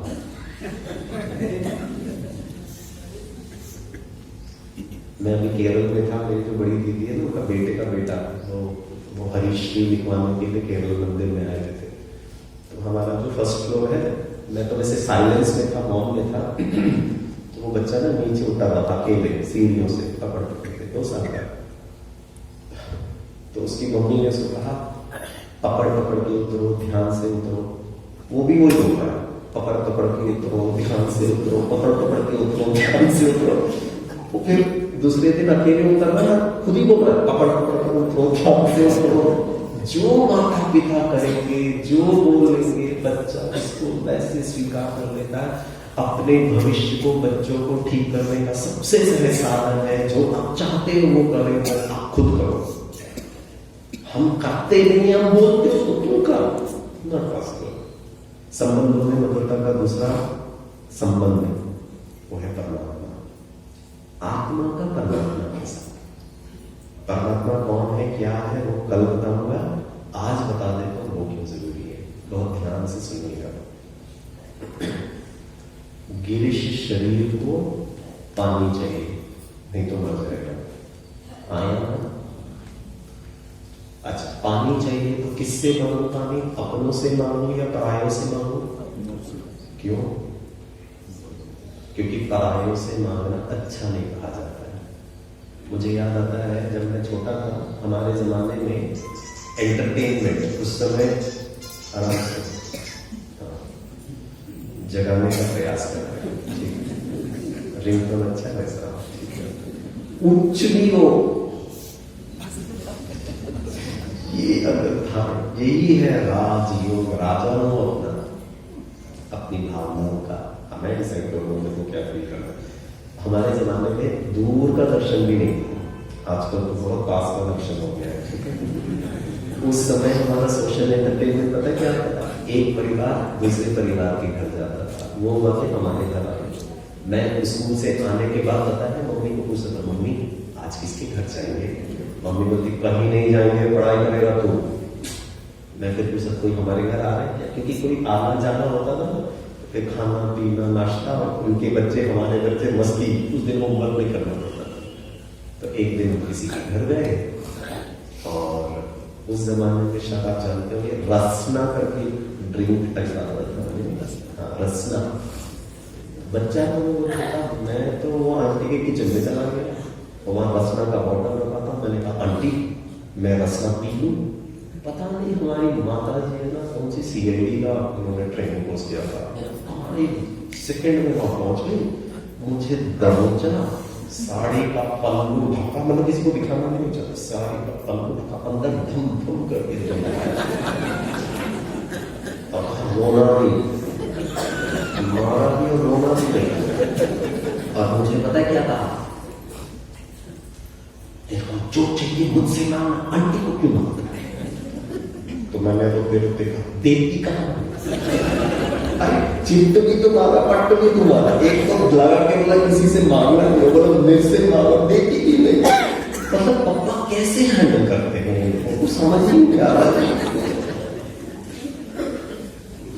मैं अभी केरल में था, मेरी जो बड़ी दीदी है ना, उनका बेटे का बेटा, वो हरीश जी लिखवाने के लिए केरल मंदिर में आए थे। तो हमारा जो फर्स्ट फ्लोर है, मैं तो वैसे साइलेंस में था, मौन में था, तो वो बच्चा ना नीचे उतर रहा था अकेले सीढ़ियों से पकड़ पकड़, 2 साल का। तो उसकी मम्मी ने उसको कहा पकड़ पकड़ के उतरो, ध्यान से उतरो। वो भी वही बोल रहा है, पकड़ पकड़ के उतरो, ध्यान से उतरो, पकड़ पकड़ के उतरो, ध्यान से उतरो। वो फिर दूसरे दिन अकेले उतरना ना, खुद ही बोल रहा है पकड़ पकड़ के उतरो, ध्यान से उतरो। जो माता पिता करेंगे, जो बोलेंगे, बच्चा इसको वैसे स्वीकार कर लेता है। अपने भविष्य को, बच्चों को ठीक करने का सबसे सही साधन है, जो आप चाहते हो वो करेंगे, आप खुद करो। हम करते नहीं, हम बोलते हो तो क्यों करो, नॉट पॉसिबल। संबंधों में मधुरता का दूसरा संबंध वो है परमात्मा, आत्मा का परमात्मा के साथ। परमात्मा कौन है, क्या है, वो कल बताऊंगा, आज बता देता हूं वो क्यों जरूरी है। बहुत ध्यान से सुनिएगा। गिरीश शरीर को पानी चाहिए, नहीं तो मर जाएगा। आया ना? अच्छा, पानी चाहिए तो किससे मांगू पानी? अपनों से मांगू या परायों से मांगू? क्यों? क्योंकि परायों से मांगना अच्छा नहीं कहा जाता है। मुझे याद आता है जब मैं छोटा था, हमारे जमाने में एंटरटेनमेंट उस समय आराम से जगाने का प्रयास कर रहे हैं, रिंगटोन अच्छा वैसा उच्च भी हो, ये अगर था, यही है राजयोग। राजा हो अपनी भावनाओं का, हमें डिसाइड करो देखो क्या फील करना है। हमारे जमाने में दूर का दर्शन भी नहीं था, आजकल तो बहुत पास का दर्शन हो गया है। उस समय हमारा सोशल एंटरटेनमेंट पता क्या था? एक परिवार दूसरे परिवार के घर जाता था, वो बातें हमारे घर आए। मैं स्कूल से आने के बाद पता है मम्मी को पूछता था, मम्मी आज किसके घर जाएंगे? मम्मी बोलती कहीं नहीं जाएंगे, पढ़ाई करेगा तू। मैं फिर पूछता कोई हमारे घर आ रहे हैं क्या? क्योंकि कोई आना जाना होता था ना, फिर खाना पीना नाश्ता, उनके बच्चे हमारे बच्चे मस्ती, उस दिन होमवर्क नहीं करना पड़ता था। तो एक दिन किसी के घर गए, और उस जमाने में शायद आप जानते होंगे रसना करके ड्रिंक टाइप आता था। हाँ, रसना। बच्चा तो वो था, मैं तो वो आंटी के किचन में चला गया, वहां रसना का बॉटल रखा था। मैंने कहा आंटी मैं रसना पी लूं? पता नहीं हमारी माता जी है ना, कौन सी CID का उन्होंने ट्रेनिंग कोर्स किया था, हमारी सेकंड में वहां पहुंच गई, मुझे दबोचा साड़ी का पल्लू ढका, मतलब किसी को दिखाना नहीं चाहता, साड़ी का पल्लू ढका, अंदर धम धम करके और रोना भी, मारा भी और रोना भी नहीं। और मुझे पता है क्या कहा, देखो जो चाहिए मुझसे मांगना, आंटी को क्यों मांगना है? तो मैंने तो फिर देखा, देती कहाँ? अरे चिट्ट भी तो मांगा, पट्ट भी तो मांगा, एक तो लगा के बोला किसी से मांगना नहीं, बोला मेरे से मांगा, देती भी नहीं। मतलब पापा कैसे हैंडल करते हैं उनको समझ ही नहीं आ रहा था।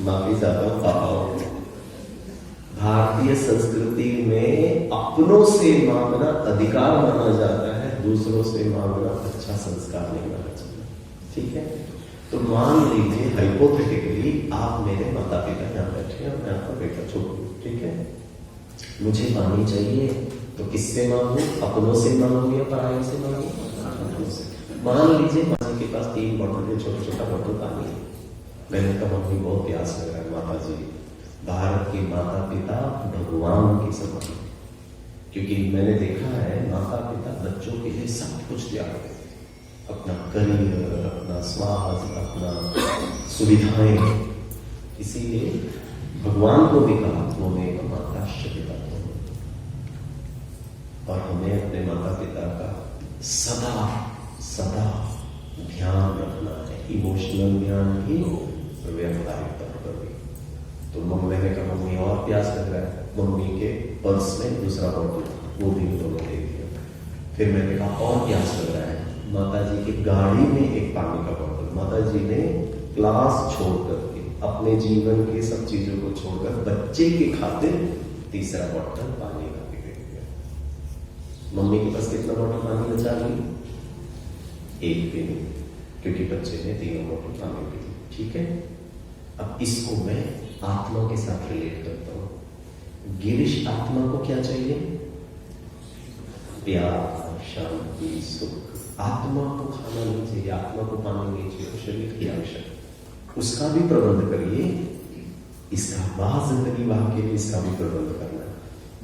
माफी चाहता हूँ पापाओं, भारतीय संस्कृति में अपनों से मांगना अधिकार माना जाता है, दूसरों से मांगना अच्छा संस्कार नहीं माना जाता। ठीक है, तो मान लीजिए हाइपोथेटिकली आप मेरे माता पिता यहाँ बैठे हैं, मैं आपका बेटा छोटू, ठीक है, मुझे पानी चाहिए तो किससे मांगू? अपनों से मांगू या परायों से मांगू? अपनों से। मान लीजिए माता के पास 3 बॉटल है, छोटा छोटा बॉटल पानी है। मैंने कहा मम्मी बहुत प्यास लग रहा है। माता जी, भारत के माता पिता भगवान के समान, क्योंकि मैंने देखा है माता पिता बच्चों के लिए सब कुछ त्याग देते, अपना करियर, अपना स्वास्थ्य, अपना सुविधाएं। इसीलिए भगवान को भी कहा त्वमेव माताश्च पिता त्वम्। और हमें अपने माता पिता का सदा सदा ध्यान रखना है, इमोशनल ध्यान भी, व्यावहारिक तौर पर भी। तो मैंने कहा मम्मी और प्यास लग रहा है, मम्मी के पर्स में दूसरा बॉटल, वो भी उन्होंने दे दिया। फिर मैंने कहा और प्यास लग रहा है, माता जी की गाड़ी में एक पानी का बॉटल, माता जी ने क्लास छोड़ करके, अपने जीवन के सब चीजों को छोड़कर बच्चे के खातिर तीसरा बॉटल पानी का भी दे दिया। मम्मी के पास कितना बॉटल पानी बचा ली? एक भी नहीं, क्योंकि बच्चे ने 3 बॉटल पानी पी ली। ठीक है, अब इसको मैं आत्मा के साथ रिलेट करता हूं। गिरीश आत्मा को क्या चाहिए? प्यार, शांति, सुख। आत्मा को खाना नहीं चाहिए, आत्मा को पानी नहीं चाहिए, शरीर की आवश्यकता, उसका भी प्रबंध करिए। इसका बाद जिंदगी वहां के लिए इसका भी प्रबंध करना है।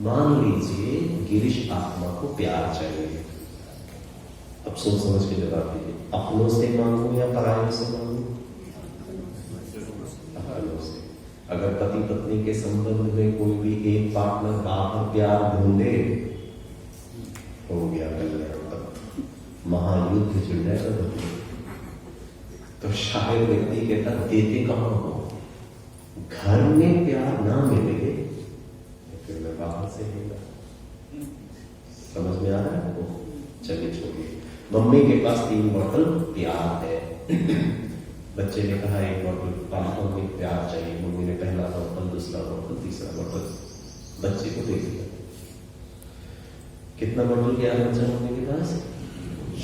मान लीजिए गिरीश आत्मा को प्यार चाहिए, अब सोच समझ के जवाब दीजिए, अपनों से मांगू या परायों से मांगू? अपनों से। अगर पति पत्नी के संबंध में कोई भी एक पार्टनर बाहर प्यार ढूंढे, हो गया कल्याण, महायुद्ध छिड़ जाएगा। तो शायद व्यक्ति कहता देते कहां हो, घर में प्यार ना मिले फिर मैं बाहर से लूंगा। समझ में आ रहा है आपको? चलिए छोड़िए। मम्मी के पास 3 बॉटल प्यार है। बच्चे ने कहा 1 बॉटल पापा में प्यार चाहिए, मम्मी ने पहला बॉटल, दूसरा बॉटल, तीसरा बॉटल बच्चे को दे दिया। कितना बॉटल प्यार बचा मम्मी के पास?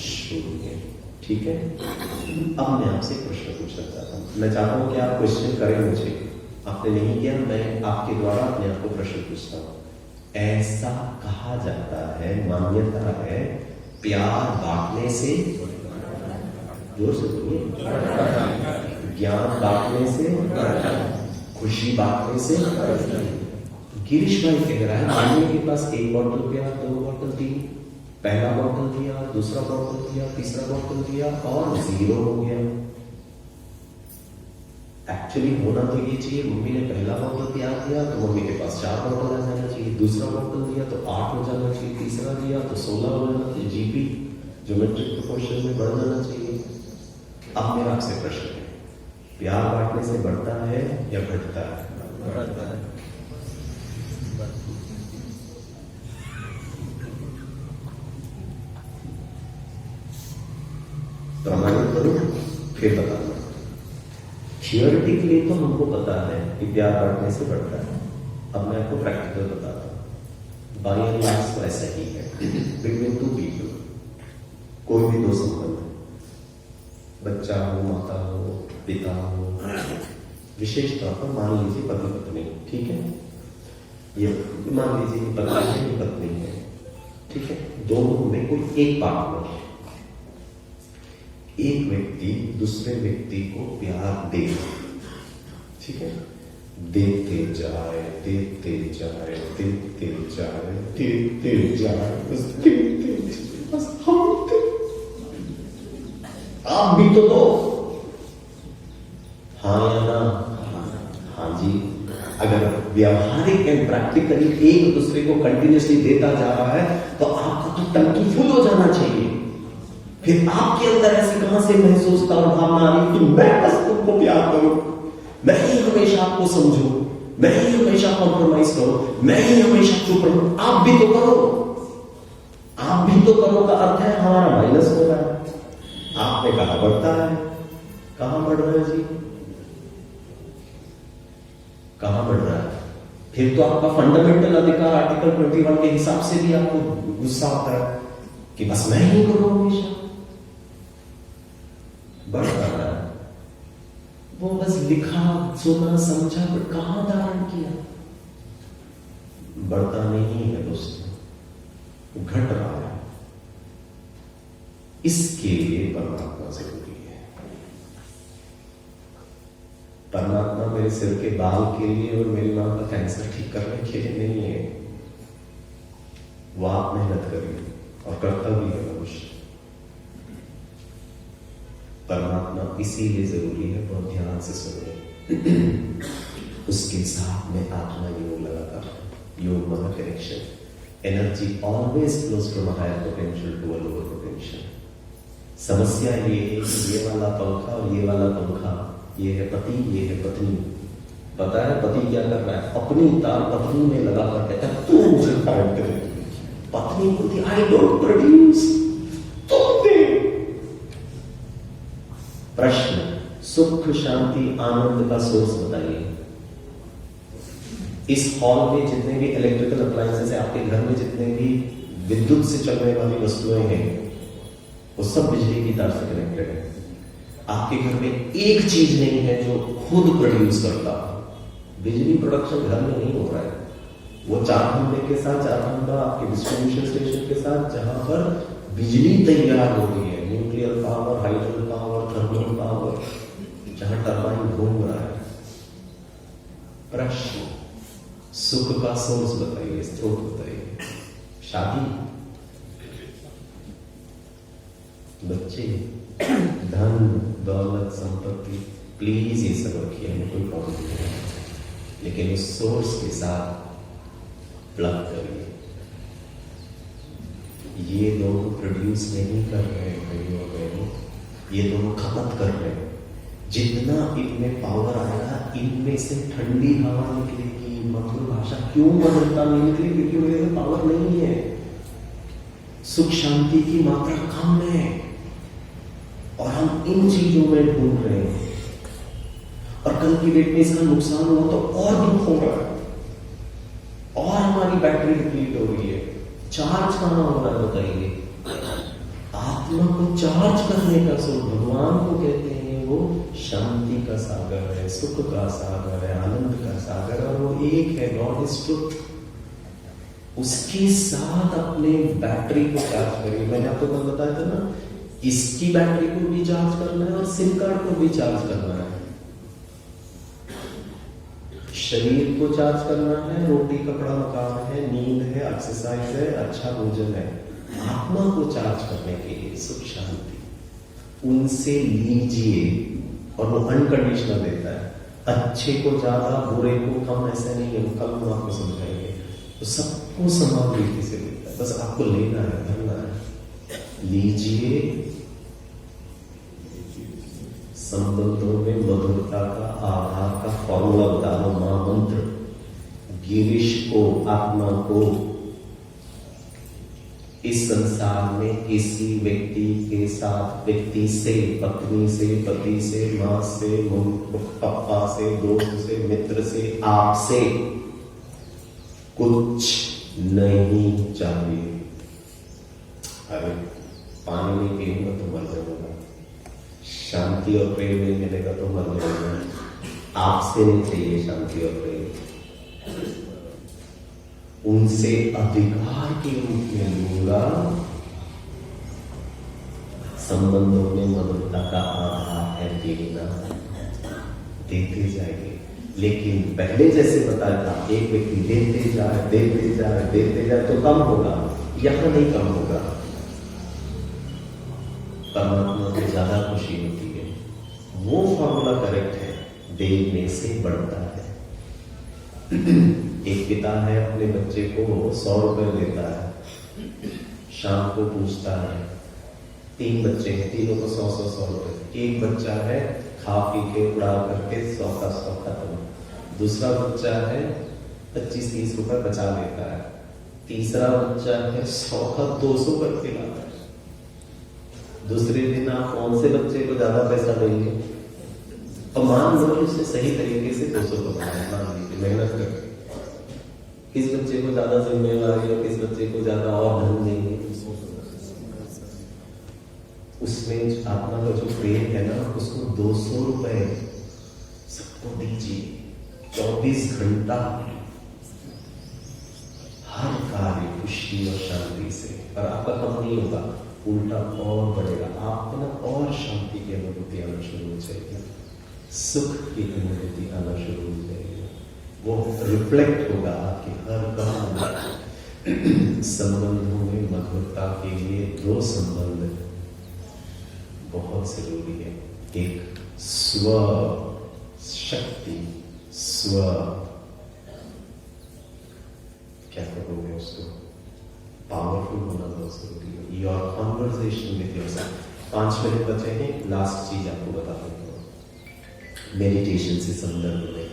0। ठीक है, अब मैं आपसे प्रश्न पूछना चाहता हूं। मैं चाहता हूं कि आप क्वेश्चन करें मुझे, आपने नहीं किया, मैं आपके द्वारा अपने आप को प्रश्न पूछता हूं। ऐसा कहा जाता है, मान्यता है, प्यार बांटने से, जोर से बोलिए, ज्ञान बांटने से, खुशी बांटने से। गिरीश भाई कह रहा है मम्मी के पास 1 बॉटल प्यार, 2 बॉटल दी, पहला बॉटल दिया, दूसरा बॉटल दिया, तीसरा बॉटल दिया और 0 हो गया। एक्चुअली होना तो ये चाहिए, मम्मी ने पहला बॉटल प्यार दिया तो मम्मी के पास 4 बॉटल आ जाना चाहिए, दूसरा बॉटल दिया तो 8 हो जाना चाहिए, तीसरा दिया तो 16 हो जाना चाहिए, जीपी ज्योमेट्रिक प्रोपोर्शन में बढ़ जाना चाहिए। अब मेरा आपसे प्रश्न है, प्यार बांटने से बढ़ता है या घटता है? बढ़ता है। प्रमाणित करूं फिर बताऊंगा। थियोरिटिकली तो हमको पता है कि प्यार बांटने से बढ़ता है। अब मैं आपको प्रैक्टिकल बताता हूं। बाय एंड लार्ज तो ऐसा ही है, बिटवीन 2 पीपल, कोई भी 2 संबंध, बच्चा हो, माता हो, पिता हो, विशेष तौर पर मान लीजिए पति पत्नी, ठीक है, ये मान लीजिए पति है, ये पत्नी है, ठीक है, दोनों में कोई एक पार्टनर है। एक व्यक्ति दूसरे व्यक्ति को प्यार दे, ठीक है, देते जाए, देते जाए, देते जाए, देते जाए, बस देते जाए, बस हम आप भी तो दो। हाँ या ना? हाँ जी। अगर व्यवहारिक एंड प्रैक्टिकली एक दूसरे को कंटिन्यूसली देता जा रहा है तो आपका तो टंकी फुल हो जाना चाहिए। फिर आपके अंदर ऐसी कहां से महसूसता और भावना आ रही कि मैं बस तुमको प्यार करूं, मैं ही हमेशा आपको समझूं, मैं ही हमेशा कॉम्प्रोमाइज करूं, मैं ही हमेशा चुप रहूं। आप भी तो करो, आप भी तो करो का अर्थ है हमारा माइनस हो रहा है। आपने कहा बढ़ता है, कहां बढ़ रहा है जी? कहां बढ़ रहा है? फिर तो आपका फंडामेंटल अधिकार आर्टिकल 21 के हिसाब से भी आपको गुस्सा आता है कि बस मैं ही करूं हमेशा। बढ़ रहा है वो, बस लिखा सुना समझा पर कहां धारण किया? बढ़ता नहीं है दोस्तों, घट रहा है। इसके लिए परमात्मा जरूरी है। परमात्मा मेरे सिर के बाल के लिए और मेरी मां का कैंसर ठीक करने के लिए नहीं है। वो आप मेहनत करिए और करता भी है मनुष्य। परमात्मा इसीलिए जरूरी है, बहुत ध्यान से सुनिए। उसके साथ में आत्मा योग लगातार, योग मतलब connection. Energy always flows from a higher potential to a lower potential. समस्या ये है कि ये वाला पंखा और ये वाला पंखा, ये है पति, ये है पत्नी। पता है पति क्या कर रहा है? अपनी तार पत्नी में लगा कर कहता है तू मुझे फाइट करे। पत्नी बोलती आई डोंट प्रोड्यूस, तुम दे। प्रश्न, सुख शांति आनंद का सोर्स बताइए। इस हॉल में जितने भी इलेक्ट्रिकल अप्लायंसेस है, आपके घर में जितने भी विद्युत से चलने वाली वस्तुएं हैं, वो सब बिजली की तार से कनेक्टेड है। आपके घर में एक चीज नहीं है जो खुद प्रोड्यूस करता। बिजली प्रोडक्शन घर में नहीं हो रहा है। वो चार खंभे के साथ, चार खंभा आपके डिस्ट्रीब्यूशन स्टेशन के साथ, जहां पर बिजली तैयार हो रही है, nuclear power, hydrogen power, thermal power, जहां टरबाइन घूम रहा है। प्रश्न, सुख का सोर्स बताइए, स्रोत बताइए। शादी, बच्चे, धन दौलत संपत्ति, प्लीज ये सब रखिए, हमें कोई प्रॉब्लम नहीं है, लेकिन उस सोर्स के साथ प्लग करिए। ये लोग प्रोड्यूस नहीं कर रहे हैं भाइयों और बहनों, ये दोनों खपत कर रहे हैं। जितना इनमें पावर आएगा, इनमें से ठंडी हवा निकलेगी, मधुर भाषा क्यों मधुरता नहीं निकली? क्योंकि मेरे में पावर नहीं है। सुख शांति की मात्रा कम है और हम इन चीजों में ढूंढ रहे हैं, और कल की डेट में इसका नुकसान हुआ तो और दुख होगा, और हमारी बैटरी डिप्लीट हो रही है। चार्ज कहां हो रहा है बताइए? आत्मा को चार्ज करने का सोर्स भगवान को कहते हैं, वो शांति का सागर है, सुख का सागर है, आनंद का सागर, और वो एक है, गॉड इज ट्रुथ। उसके साथ अपने बैटरी को चार्ज करिए। मैंने आपको कल बताया था ना, इसकी बैटरी को भी चार्ज करना है और सिम कार्ड को भी चार्ज करना है। शरीर को चार्ज करना है, रोटी कपड़ा मकान है, नींद है, एक्सरसाइज है, अच्छा भोजन है। आत्मा को चार्ज करने के लिए सुख शांति उनसे लीजिए, और वो अनकंडीशनल देता है। अच्छे को ज्यादा, बुरे को कम, ऐसा नहीं है। कल हम आपको समझाएंगे। तो सबको समान रीति से देता है, बस आपको लेना है, भरना है। लीजिए। संबंधों में मधुरता का आधार का फॉर्मूला बता दो, महामंत्र। गिरीश को, आत्मा को इस संसार में किसी व्यक्ति के साथ, व्यक्ति से, पत्नी से, पति से, मां से, पापा से, दोस्त से, मित्र से, आपसे कुछ नहीं चाहिए। अरे पानी नहीं पीऊंगा तो मर जाऊंगा, शांति और प्रेम नहीं मिलेगा तो मर जाऊंगा। आपसे नहीं चाहिए शांति और प्रेम, उनसे अधिकार के रूप में लूंगा। संबंधों में मधुरता का आधार है देना, देते जाएंगे। लेकिन पहले जैसे बताया था, एक व्यक्ति देते जाए तो कम होगा, यहां नहीं कम होगा। परमात्मा को ज्यादा खुशी होती है। वो फॉर्मूला करेक्ट है, देने से बढ़ता है। एक पिता है, अपने बच्चे को 100 रुपए देता है, शाम को पूछता है, 3 बच्चे हैं, तीनों को 100 रुपए। एक बच्चा है, खा पी के उड़ा करके 100 का 100 खत्म। दूसरा बच्चा है, 25-30 रुपए बचा लेता है। तीसरा बच्चा है, 100 का 200 करके लाता है। दूसरे दिन आप कौन से बच्चे को ज्यादा पैसा देंगे? और मान लो उसने सही तरीके से 200 कमाया, मान लीजिए मेहनत करके, किस बच्चे को ज्यादा जिम्मेवारी और किस बच्चे को ज्यादा और धन देंगे? उसमें आत्मा का जो प्रेम है ना, उसको 200 रुपए सबको दीजिए। 24 घंटा हर कार्य खुशी और शांति से, और आपका कम नहीं होगा, उल्टा और बढ़ेगा। आपको ना और शांति की अनुभूति आना शुरू हो जाएगी, सुख की अनुभूति आना शुरू हो जाएगी। वो रिफ्लेक्ट होगा आपके हर काम में। संबंधों में मधुरता के लिए 2 संबंध बहुत जरूरी है। एक स्व शक्ति, स्व क्या कहोगे उसको, पावरफुल होना बहुत जरूरी है। Your conversation with yourself. 5 minute बचे हैं, लास्ट चीज आपको बता देता हूं मेडिटेशन से संदर्भ में,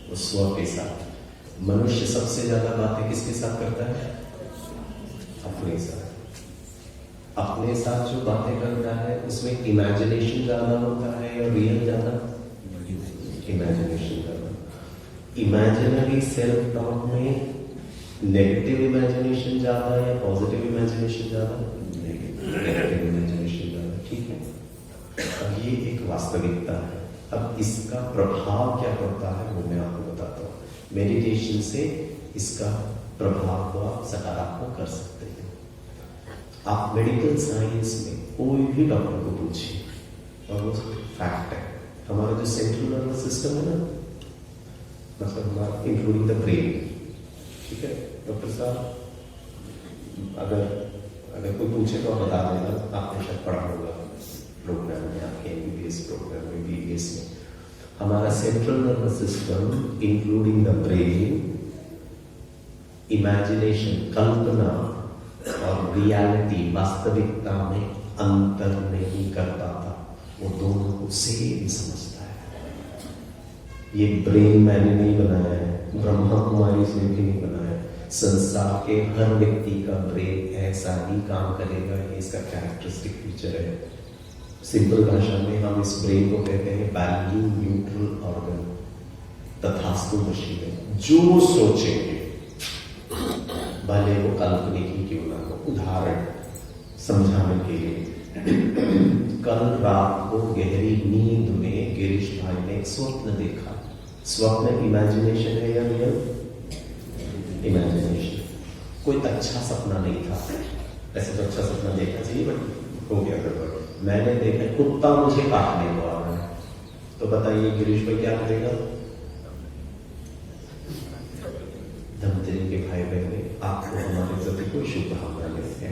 वो स्व के साथ। मनुष्य सबसे ज्यादा बातें किसके साथ करता है? अपने साथ। अपने साथ जो बातें करता है उसमें इमेजिनेशन ज्यादा होता है या रियल ज्यादा? इमेजिनेशन ज्यादा। इमेजिनरी सेल्फ टॉक में नेगेटिव इमेजिनेशन ज्यादा या पॉजिटिव इमेजिनेशन ज्यादा? नेगेटिव इमेजिनेशन ज्यादा। ठीक है, अब ये एक वास्तविकता है। अब इसका प्रभाव क्या पड़ता है वो मैं आपको बताता हूं। मेडिटेशन से इसका प्रभाव को आप सकारात्मक कर सकते हैं। आप मेडिकल साइंस में कोई भी डॉक्टर को पूछिए, और वो फैक्ट है, हमारा जो सेंट्रल नर्वस सिस्टम है ना, मतलब हमारा इंक्लूडिंग द ब्रेन, ठीक है डॉक्टर साहब, अगर कोई पूछे तो आप बता देना, आपने शायद पढ़ा होगा प्रोग्राम में, आपके MBBS प्रोग्राम में, BBS में। हमारा central nervous system including the brain, imagination, कल्पना और रियलिटी, वास्तविकता में अंतर नहीं कर पाता। वो दोनों को सेम समझता है। ये ब्रेन मैंने नहीं बनाया है, ब्रह्मा कुमारी से भी नहीं बनाया है। संसार के हर व्यक्ति का ब्रेन ऐसा ही काम करेगा, ये इसका कैरेक्टरिस्टिक फीचर है। सिंपल भाषा में हम इस ब्रेन को कहते हैं वैल्यू न्यूट्रल ऑर्गन, तथास्तु मशीन। जो सोचेंगे, भले वो काल्पनिक ही क्यों ना हो। उदाहरण समझाने के लिए, कल रात को गहरी नींद में गिरीश भाई ने एक स्वप्न देखा। स्वप्न इमेजिनेशन है या रियल? इमेजिनेशन। कोई अच्छा सपना नहीं था, ऐसे तो अच्छा सपना देखना चाहिए, बट हो गया गड़बड़। मैंने देखा कुत्ता मुझे काटने को आ रहा है, तो बताइए गिरीश भाई क्या करेगा? धमतरी के भाई बहने, आपको हमारे प्रति कोई शुभकामना नहीं है,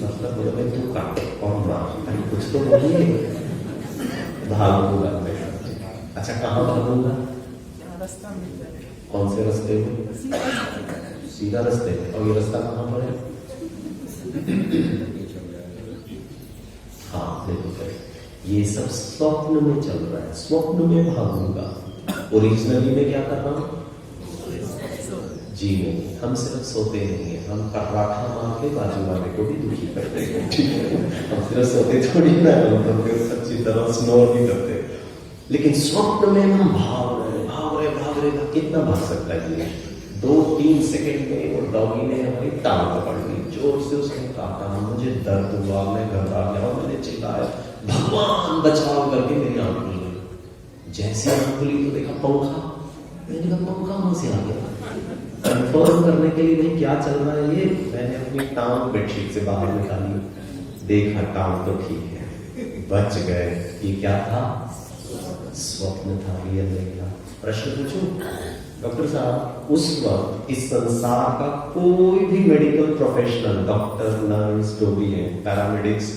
मतलब मैं तू काट और मार, कुछ तो बोलिए। भागूंगा मैं। अच्छा, कहाँ भागूंगा? रास्ता मिल जाए। कौन से रास्ते में? सीधा रास्ते में। और ये रास्ता कहाँ पर है? हाँ देखो, ये सब स्वप्न में चल रहा है। स्वप्न में भागूंगा, ओरिजिनली में क्या कर रहा हूं? जी नहीं, हम सिर्फ सोते नहीं है, हम पराठा मार के बाजू वाले को भी दुखी करते हैं। ठीक है, हम सिर्फ सोते थोड़ी ना, हम तो सच्ची तरह स्नोर भी करते हैं। लेकिन स्वप्न में हम भाग रहे, कितना भाग सकता है? 2-3 सेकंड में वो डॉगी ने हमारी टांग पकड़ ली, जोर से उसने काटा, मुझे दर्द हुआ, मैं घबरा गया और मैंने चिल्लाया, भगवान बचाओ करके मेरी आंख खुल गई। जैसे आंख खुली तो देखा पंखा। मैंने कहा पंखा कहां से आ गया? कंफर्म करने के लिए नहीं क्या चल रहा है ये, मैंने अपनी टांग बेडशीट से बाहर निकाली, देखा टांग तो ठीक है, बच गए। ये क्या था? स्वप्न था, रियल नहीं था। प्रश्न पूछूं? डॉक्टर साहब, उस वक्त इस संसार का कोई भी मेडिकल प्रोफेशनल, डॉक्टर, नर्स, जो भी है, पैरामेडिक्स,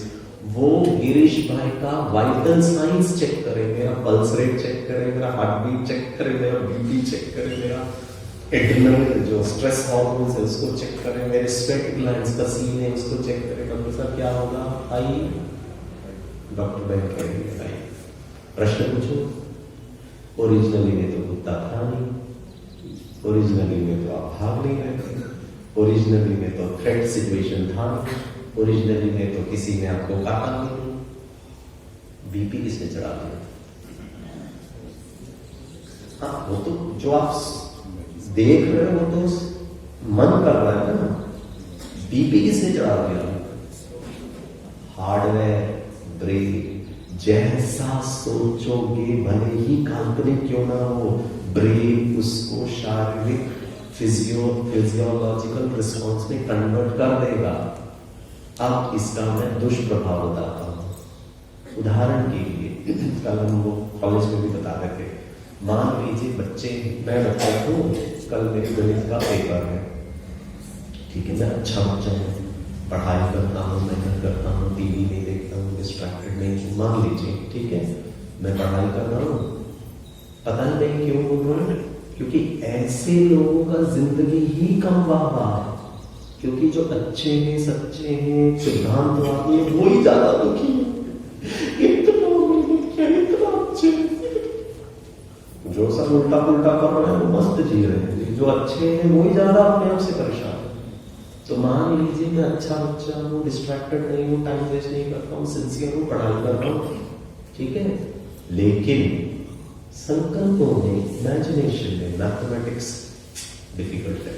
वो गिरीश भाई का वाइटल साइंस चेक करे, मेरा पल्स रेट चेक करे, मेरा हार्ट बीट चेक करे, मेरा बीपी चेक करे, मेरा एड्रिनल जो स्ट्रेस हार्मोन्स है उसको चेक करे, मेरे स्वेट ग्लैंड्स, पसीने उसको चेक करे। डॉक्टर साहब क्या होगा? आई डॉक्टर बहन कहेंगे आई। प्रश्न पूछो? ओरिजिनली में तो कुत्ता था नहीं, ओरिजिनली में तो आप भाग नहीं रहे थे, ओरिजिनली में तो थ्रेट सिचुएशन था, ओरिजिनली में तो किसी ने आपको काटा नहीं, बीपी किसने चढ़ा दिया? हाँ, वो तो जो आप देख रहे हो वो तो मन कर रहा है ना, बीपी किसने चढ़ा दिया? हार्डवेयर, ब्रेन, जैसा सोचोगे भले ही काल्पनिक क्यों ना हो, ब्रेन उसको शारीरिक फिजियोलॉजिकल रिस्पॉन्स में कन्वर्ट कर देगा। अब इसका मैं दुष्प्रभाव बताता हूं। उदाहरण के लिए कल हम वो कॉलेज में भी बता रहे थे, मान लीजिए बच्चे, मैं बच्चा हूं, कल मेरे गणित का पेपर है, ठीक है, मैं अच्छा बच्चा हूं, पढ़ाई करता हूँ, मेहनत करता हूँ, टीवी नहीं देखता हूँ, डिस्ट्रैक्टेड नहीं हूँ, मान लीजिए, ठीक है, मैं पढ़ाई कर रहा हूँ, पता नहीं क्यों बोल रहा हूँ, क्योंकि ऐसे लोगों का जिंदगी ही कम वाह, क्योंकि जो अच्छे हैं, सच्चे हैं, सिद्धांतवादी हैं, वो ही ज्यादा दुखी है। इतना अच्छे, जो सब उल्टा पुल्टा कर रहे हैं वो मस्त जी रहे हैं, जो अच्छे हैं वो ही ज्यादा अपने आप से परेशान है। तो मान लीजिए मैं अच्छा बच्चा हूँ, डिस्ट्रैक्टेड नहीं हूँ, टाइम वेस्ट नहीं करता हूँ, सिंसियर हूँ, पढ़ाई कर रहा हूँ, ठीक है, लेकिन संकल्पों में, इमेजिनेशन में मैथमेटिक्स डिफिकल्ट है,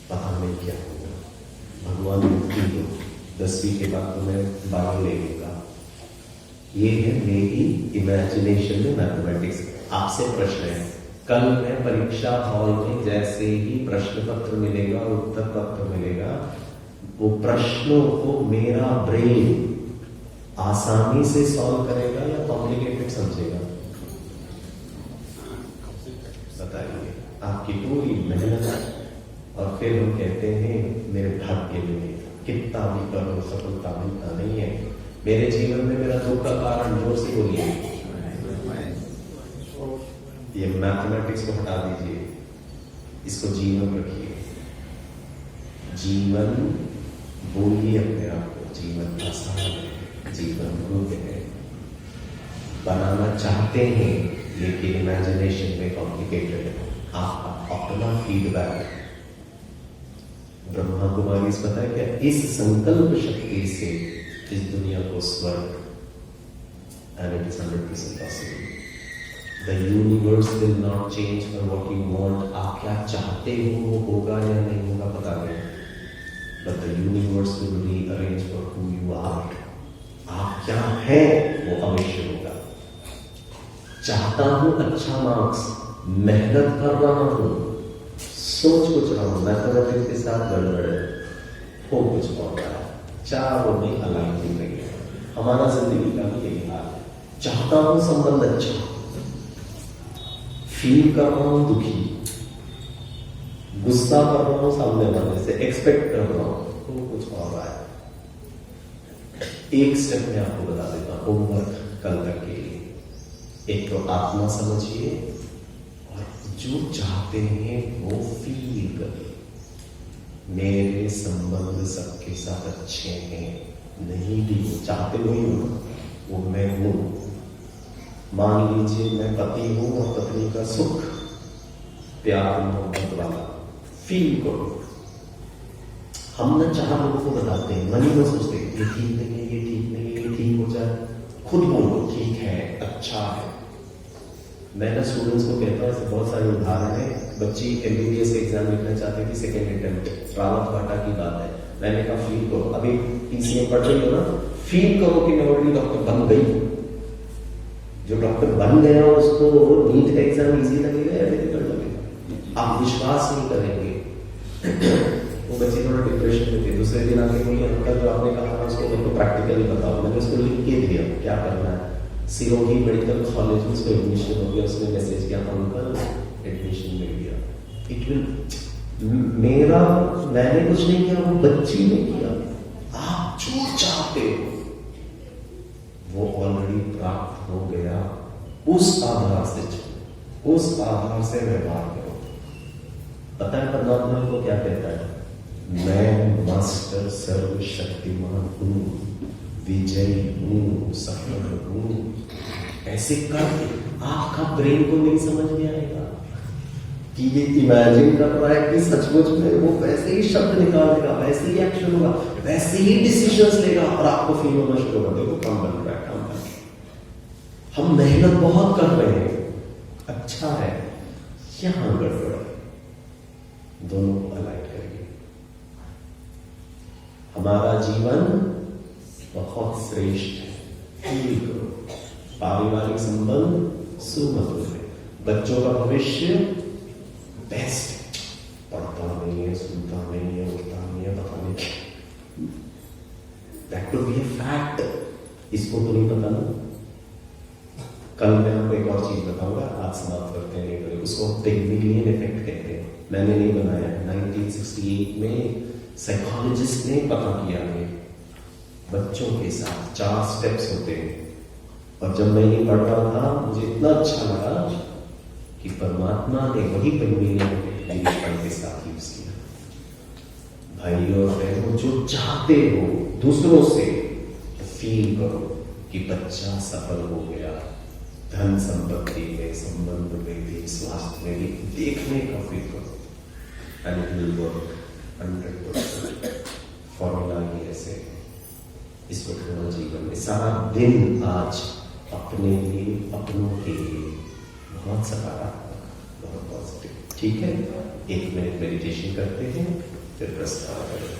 पता नहीं क्या होगा, भगवान मुक्ति दो, 10वीं के बाद तो मैं 12 ले लूंगा। ये है मेरी इमेजिनेशन में मैथमेटिक्स। आपसे प्रश्न है, कल मैं परीक्षा हॉल में जैसे ही प्रश्न पत्र मिलेगा और उत्तर पत्र मिलेगा, वो प्रश्नों को मेरा ब्रेन आसानी से सॉल्व करेगा या कॉम्प्लिकेटेड समझेगा? बताइए, आपकी पूरी मेहनत और फिर हम कहते हैं मेरे भाग्य में, कितना भी करो सफलता मिलता नहीं है। मेरे जीवन में मेरा दुख का कारण जोर से बोलिए, ये मैथमेटिक्स को हटा दीजिए, इसको जीवन रखिए। जीवन बोलिए अपने आप को, जीवन आसान है, जीवन रूप है, बनाना चाहते हैं लेकिन इमेजिनेशन में कॉम्प्लिकेटेड है। आपका अपना फीडबैक, ब्रह्मा कुमारी पता है क्या, इस संकल्प शक्ति से इस दुनिया को स्वर्ग, and it is 100% possible. The universe will not change for what you want. आप क्या चाहते हो वो होगा या नहीं होगा पता नहीं, but the universe will rearrange for who you are. आप क्या हैं वो अवश्य होगा। चाहता हूं अच्छा मार्क्स, मेहनत कर रहा हूं, सोच कुछ रहा हूं, मैथमेटिक्स के साथ गड़बड़ है, हो कुछ और रहा है, चारों में अलाइन नहीं रही है। हमारा जिंदगी का भी यही हाल है। चाहता हूं संबंध अच्छा, फील कर रहा हूं दुखी, गुस्सा कर रहा हूं सामने वाले से, एक्सपेक्ट कर रहा हूं, तो कुछ और रहा है। एक स्टेप में आपको बता देता हूं, होमवर्क कल तक के लिए। एक तो आत्मा समझिए और जो चाहते हैं वो फील करिए। मेरे संबंध सबके साथ अच्छे हैं, नहीं भी वो चाहते वही हो, वो मैं हूं। मान लीजिए मैं पति हूं और पत्नी का सुख, प्यार, मोहब्बत वाला फील करो। हम न चाह लोगों को बताते हैं, मन ही में सोचते हैं ये ठीक नहीं है, ये ठीक नहीं है, ये ठीक हो जाए, खुद बोलो ठीक है, अच्छा है। मैं ना स्टूडेंट्स को कहता हूँ, ऐसे बहुत सारे उदाहरण है। बच्ची MBBS एग्जाम लिखना चाहती थी, सेकेंड अटेम्प्ट, रावत बाटा की बात है। मैंने कहा फील करो, अभी PCM पढ़ रही हो ना, फील करो कि मैं ऑलरेडी डॉक्टर बन गई। जो डॉक्टर बन गया उसको नीट का एग्जाम इजी लगेगा या डिफिकल्ट लगेगा? आप विश्वास नहीं करेंगे। वो बच्ची थोड़ा डिप्रेशन में थी, दूसरे दिन आके बोली अंकल जो आपने कहा था उसको मेरे को प्रैक्टिकली बताओ। मैंने उसको लिख के दिया क्या करना है, सिरोही मेडिकल कॉलेज में उसको एडमिशन हो गया, उसने मैसेज किया अंकल एडमिशन मिल गया। इट विल मैंने कुछ नहीं किया, वो बच्ची ने किया। आप जो चाहते हो वो ऑलरेडी प्राप्त हो गया। उस आधार से चलो, उस आधार से व्यवहार करो। पता है परमात्मा को क्या कहता है? मैं मास्टर सर्वशक्तिमान हूं, विजयी हूं, सफल हूं। ऐसे करके आपका ब्रेन को नहीं समझ में आएगा कि ये इमेजिन कर रहा है कि सचमुच में वो वैसे ही शब्द निकालेगा, वैसे ही एक्शन होगा, वैसे ही डिसीजंस लेगा और आपको फील होना शुरू होगा देखो काम बन रहा है, काम बन रहा है। हम मेहनत बहुत कर रहे हैं, अच्छा है, यहां गड़बड़ है। दोनों को अलाइन करिए। हमारा जीवन बहुत श्रेष्ठ है, फील करो। पारिवारिक संबंध सुमधुर है, बच्चों का भविष्य बेस्ट। पढ़ता नहीं है, सुनता नहीं है, उठता नहीं है, पता नहीं। That could be a fact. इसको तो नहीं पता ना। कल मैं आपको एक और चीज बताऊंगा, आज समाप्त करते हैं। उसको पिग्मिलियन इफेक्ट कहते हैं, मैंने नहीं बनाया। 1968 में साइकोलॉजिस्ट ने पता किया है बच्चों के साथ 4 स्टेप्स होते हैं। और जब मैं ये पढ़ रहा था मुझे इतना अच्छा लगा कि परमात्मा ने वही पिग्मिलियन इफेक्ट के साथ यूज किया। भाई और बहनों, जो चाहते हो दूसरों से फील करो कि बच्चा सफल हो गया, धन संपत्ति में, संबंध में भी, स्वास्थ्य में भी, देखने का फील करो। And it will work 100%। Formula ही ऐसे है। इसको थोड़ा जीवन में सारा दिन आज अपने लिए, अपनों के लिए बहुत सकारात्मक, बहुत पॉजिटिव। ठीक है, 1 मिनट मेडिटेशन करते हैं, फिर प्रस्ताव करेंगे।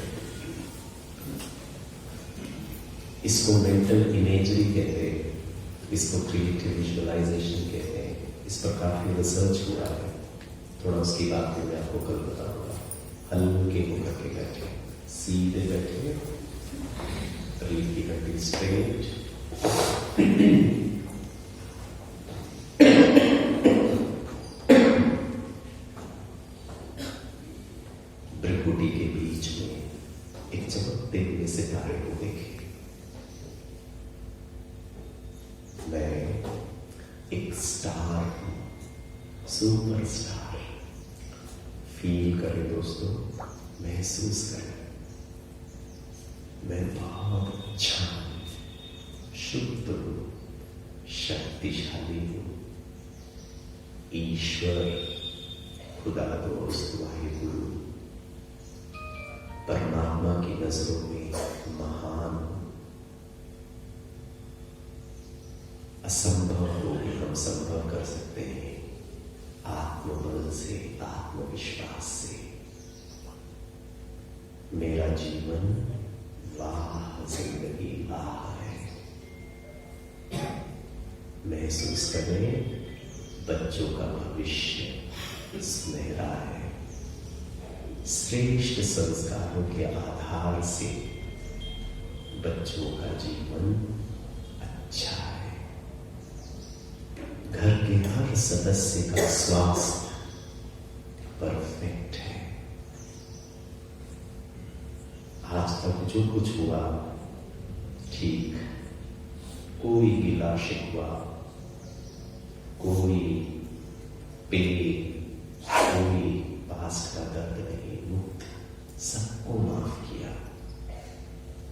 इसको मेंटल इमेजरी कहते हैं, इसको क्रिएटिव विजुअलाइजेशन कहते हैं। इस पर काफी रिसर्च हुआ है, थोड़ा उसकी बात में मैं आपको कल बताऊंगा। हल्के होकर के बैठे, सीधे बैठे, रीढ़ की हड्डी स्ट्रेट, भ्रुकुटी के बीच में एक चमकते हुए सितारे को देखें। मैं एक स्टार हूं, सुपर स्टार। फील करें दोस्तों, महसूस करें। मैं बहुत अच्छा हूं, शुद्ध हूं, शक्तिशाली हूं। ईश्वर, खुदा दोस्त, वाहिगुरु, परमात्मा की नजरों में महान हूं। असंभव को भी हम संभव कर सकते हैं, आत्मबल से, आत्मविश्वास से। मेरा जीवन वाह, जिंदगी वाह है। महसूस करें, बच्चों का भविष्य सुनहरा है। श्रेष्ठ संस्कारों के आधार से बच्चों का जीवन अच्छा है। घर के हर सदस्य का स्वास्थ्य परफेक्ट है। आज तक जो कुछ हुआ ठीक, कोई गिला शिकवा, कोई पेन, कोई पास्ट का दर्द नहीं, मुक्त, सबको माफ किया।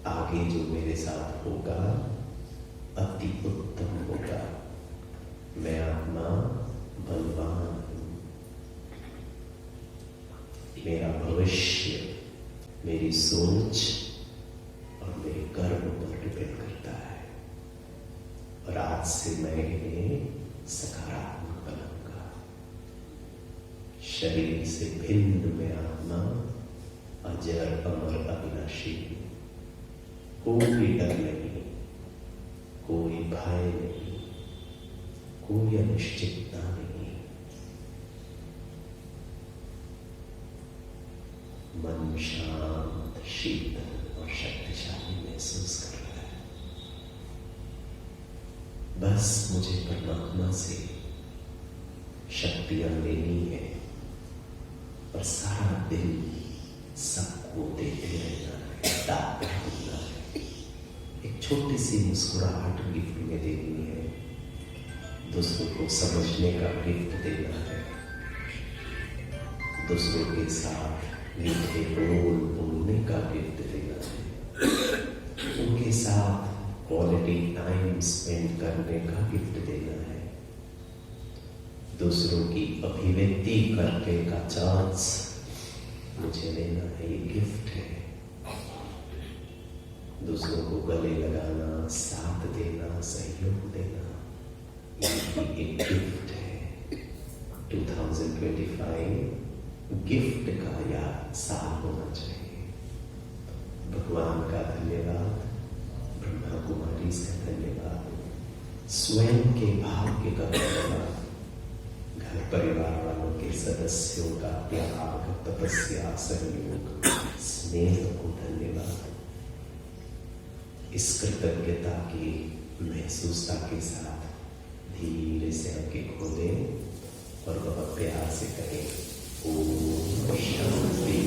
आगे जो मेरे साथ होगा अति उत्तम होगा। मैं आत्मा बलवान हूं। मेरा भविष्य मेरी सोच और मेरे कर्म पर डिपेंड करता है। और आज से मैं इन्हें सकारात्मक बनाऊंगा। शरीर से भिन्न में आत्मा अजर, अमर, अविनाशी। कोई डर नहीं, कोई भय नहीं, कोई अनिश्चितता नहीं। मन शांत, शीतल और शक्तिशाली महसूस कर रहा है। बस मुझे परमात्मा से शक्तियां लेनी है और सारा दिन सबको देते रहना है, दाता बनना है। एक छोटी सी मुस्कुराहट गिफ्ट में देनी है, दूसरों को समझने का गिफ्ट देना है, दूसरों के साथ मीठे बोल बोलने का गिफ्ट देना है, उनके साथ क्वालिटी टाइम स्पेंड करने का गिफ्ट देना है, दूसरों की अभिव्यक्ति करने का चांस मुझे लेना है। ये गिफ्ट है। दूसरों को गले लगाना, साथ देना, सहयोग देना, ये भी एक गिफ्ट है। 2025 गिफ्ट का याद साल होना चाहिए। भगवान का धन्यवाद, ब्रह्मा कुमारी का धन्यवाद, स्वयं के भाग्य का धन्यवाद, घर परिवार वालों के सदस्यों का त्याग, तपस्या, सहयोग, स्नेह को धन्यवाद। इस कृतज्ञता की महसूसता के साथ धीरे से आंखें खोलें और बहुत प्यार से कहें ओम शांति।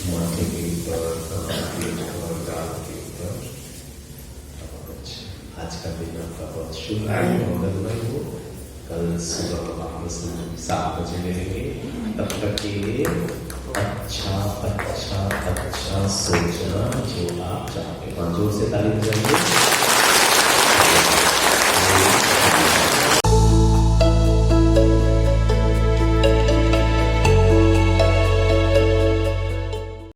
माथे के ऊपर, कान के ऊपर, गाल के ऊपर। आज का दिन आपका बहुत शुभ है, मंगलमय हो। कल सुबह वापस 7 बजे मिलेंगे। तब तक के लिए अच्छा अच्छा अच्छा सोचना जो आप चाहते हैं। जोर से ताली बजाइए।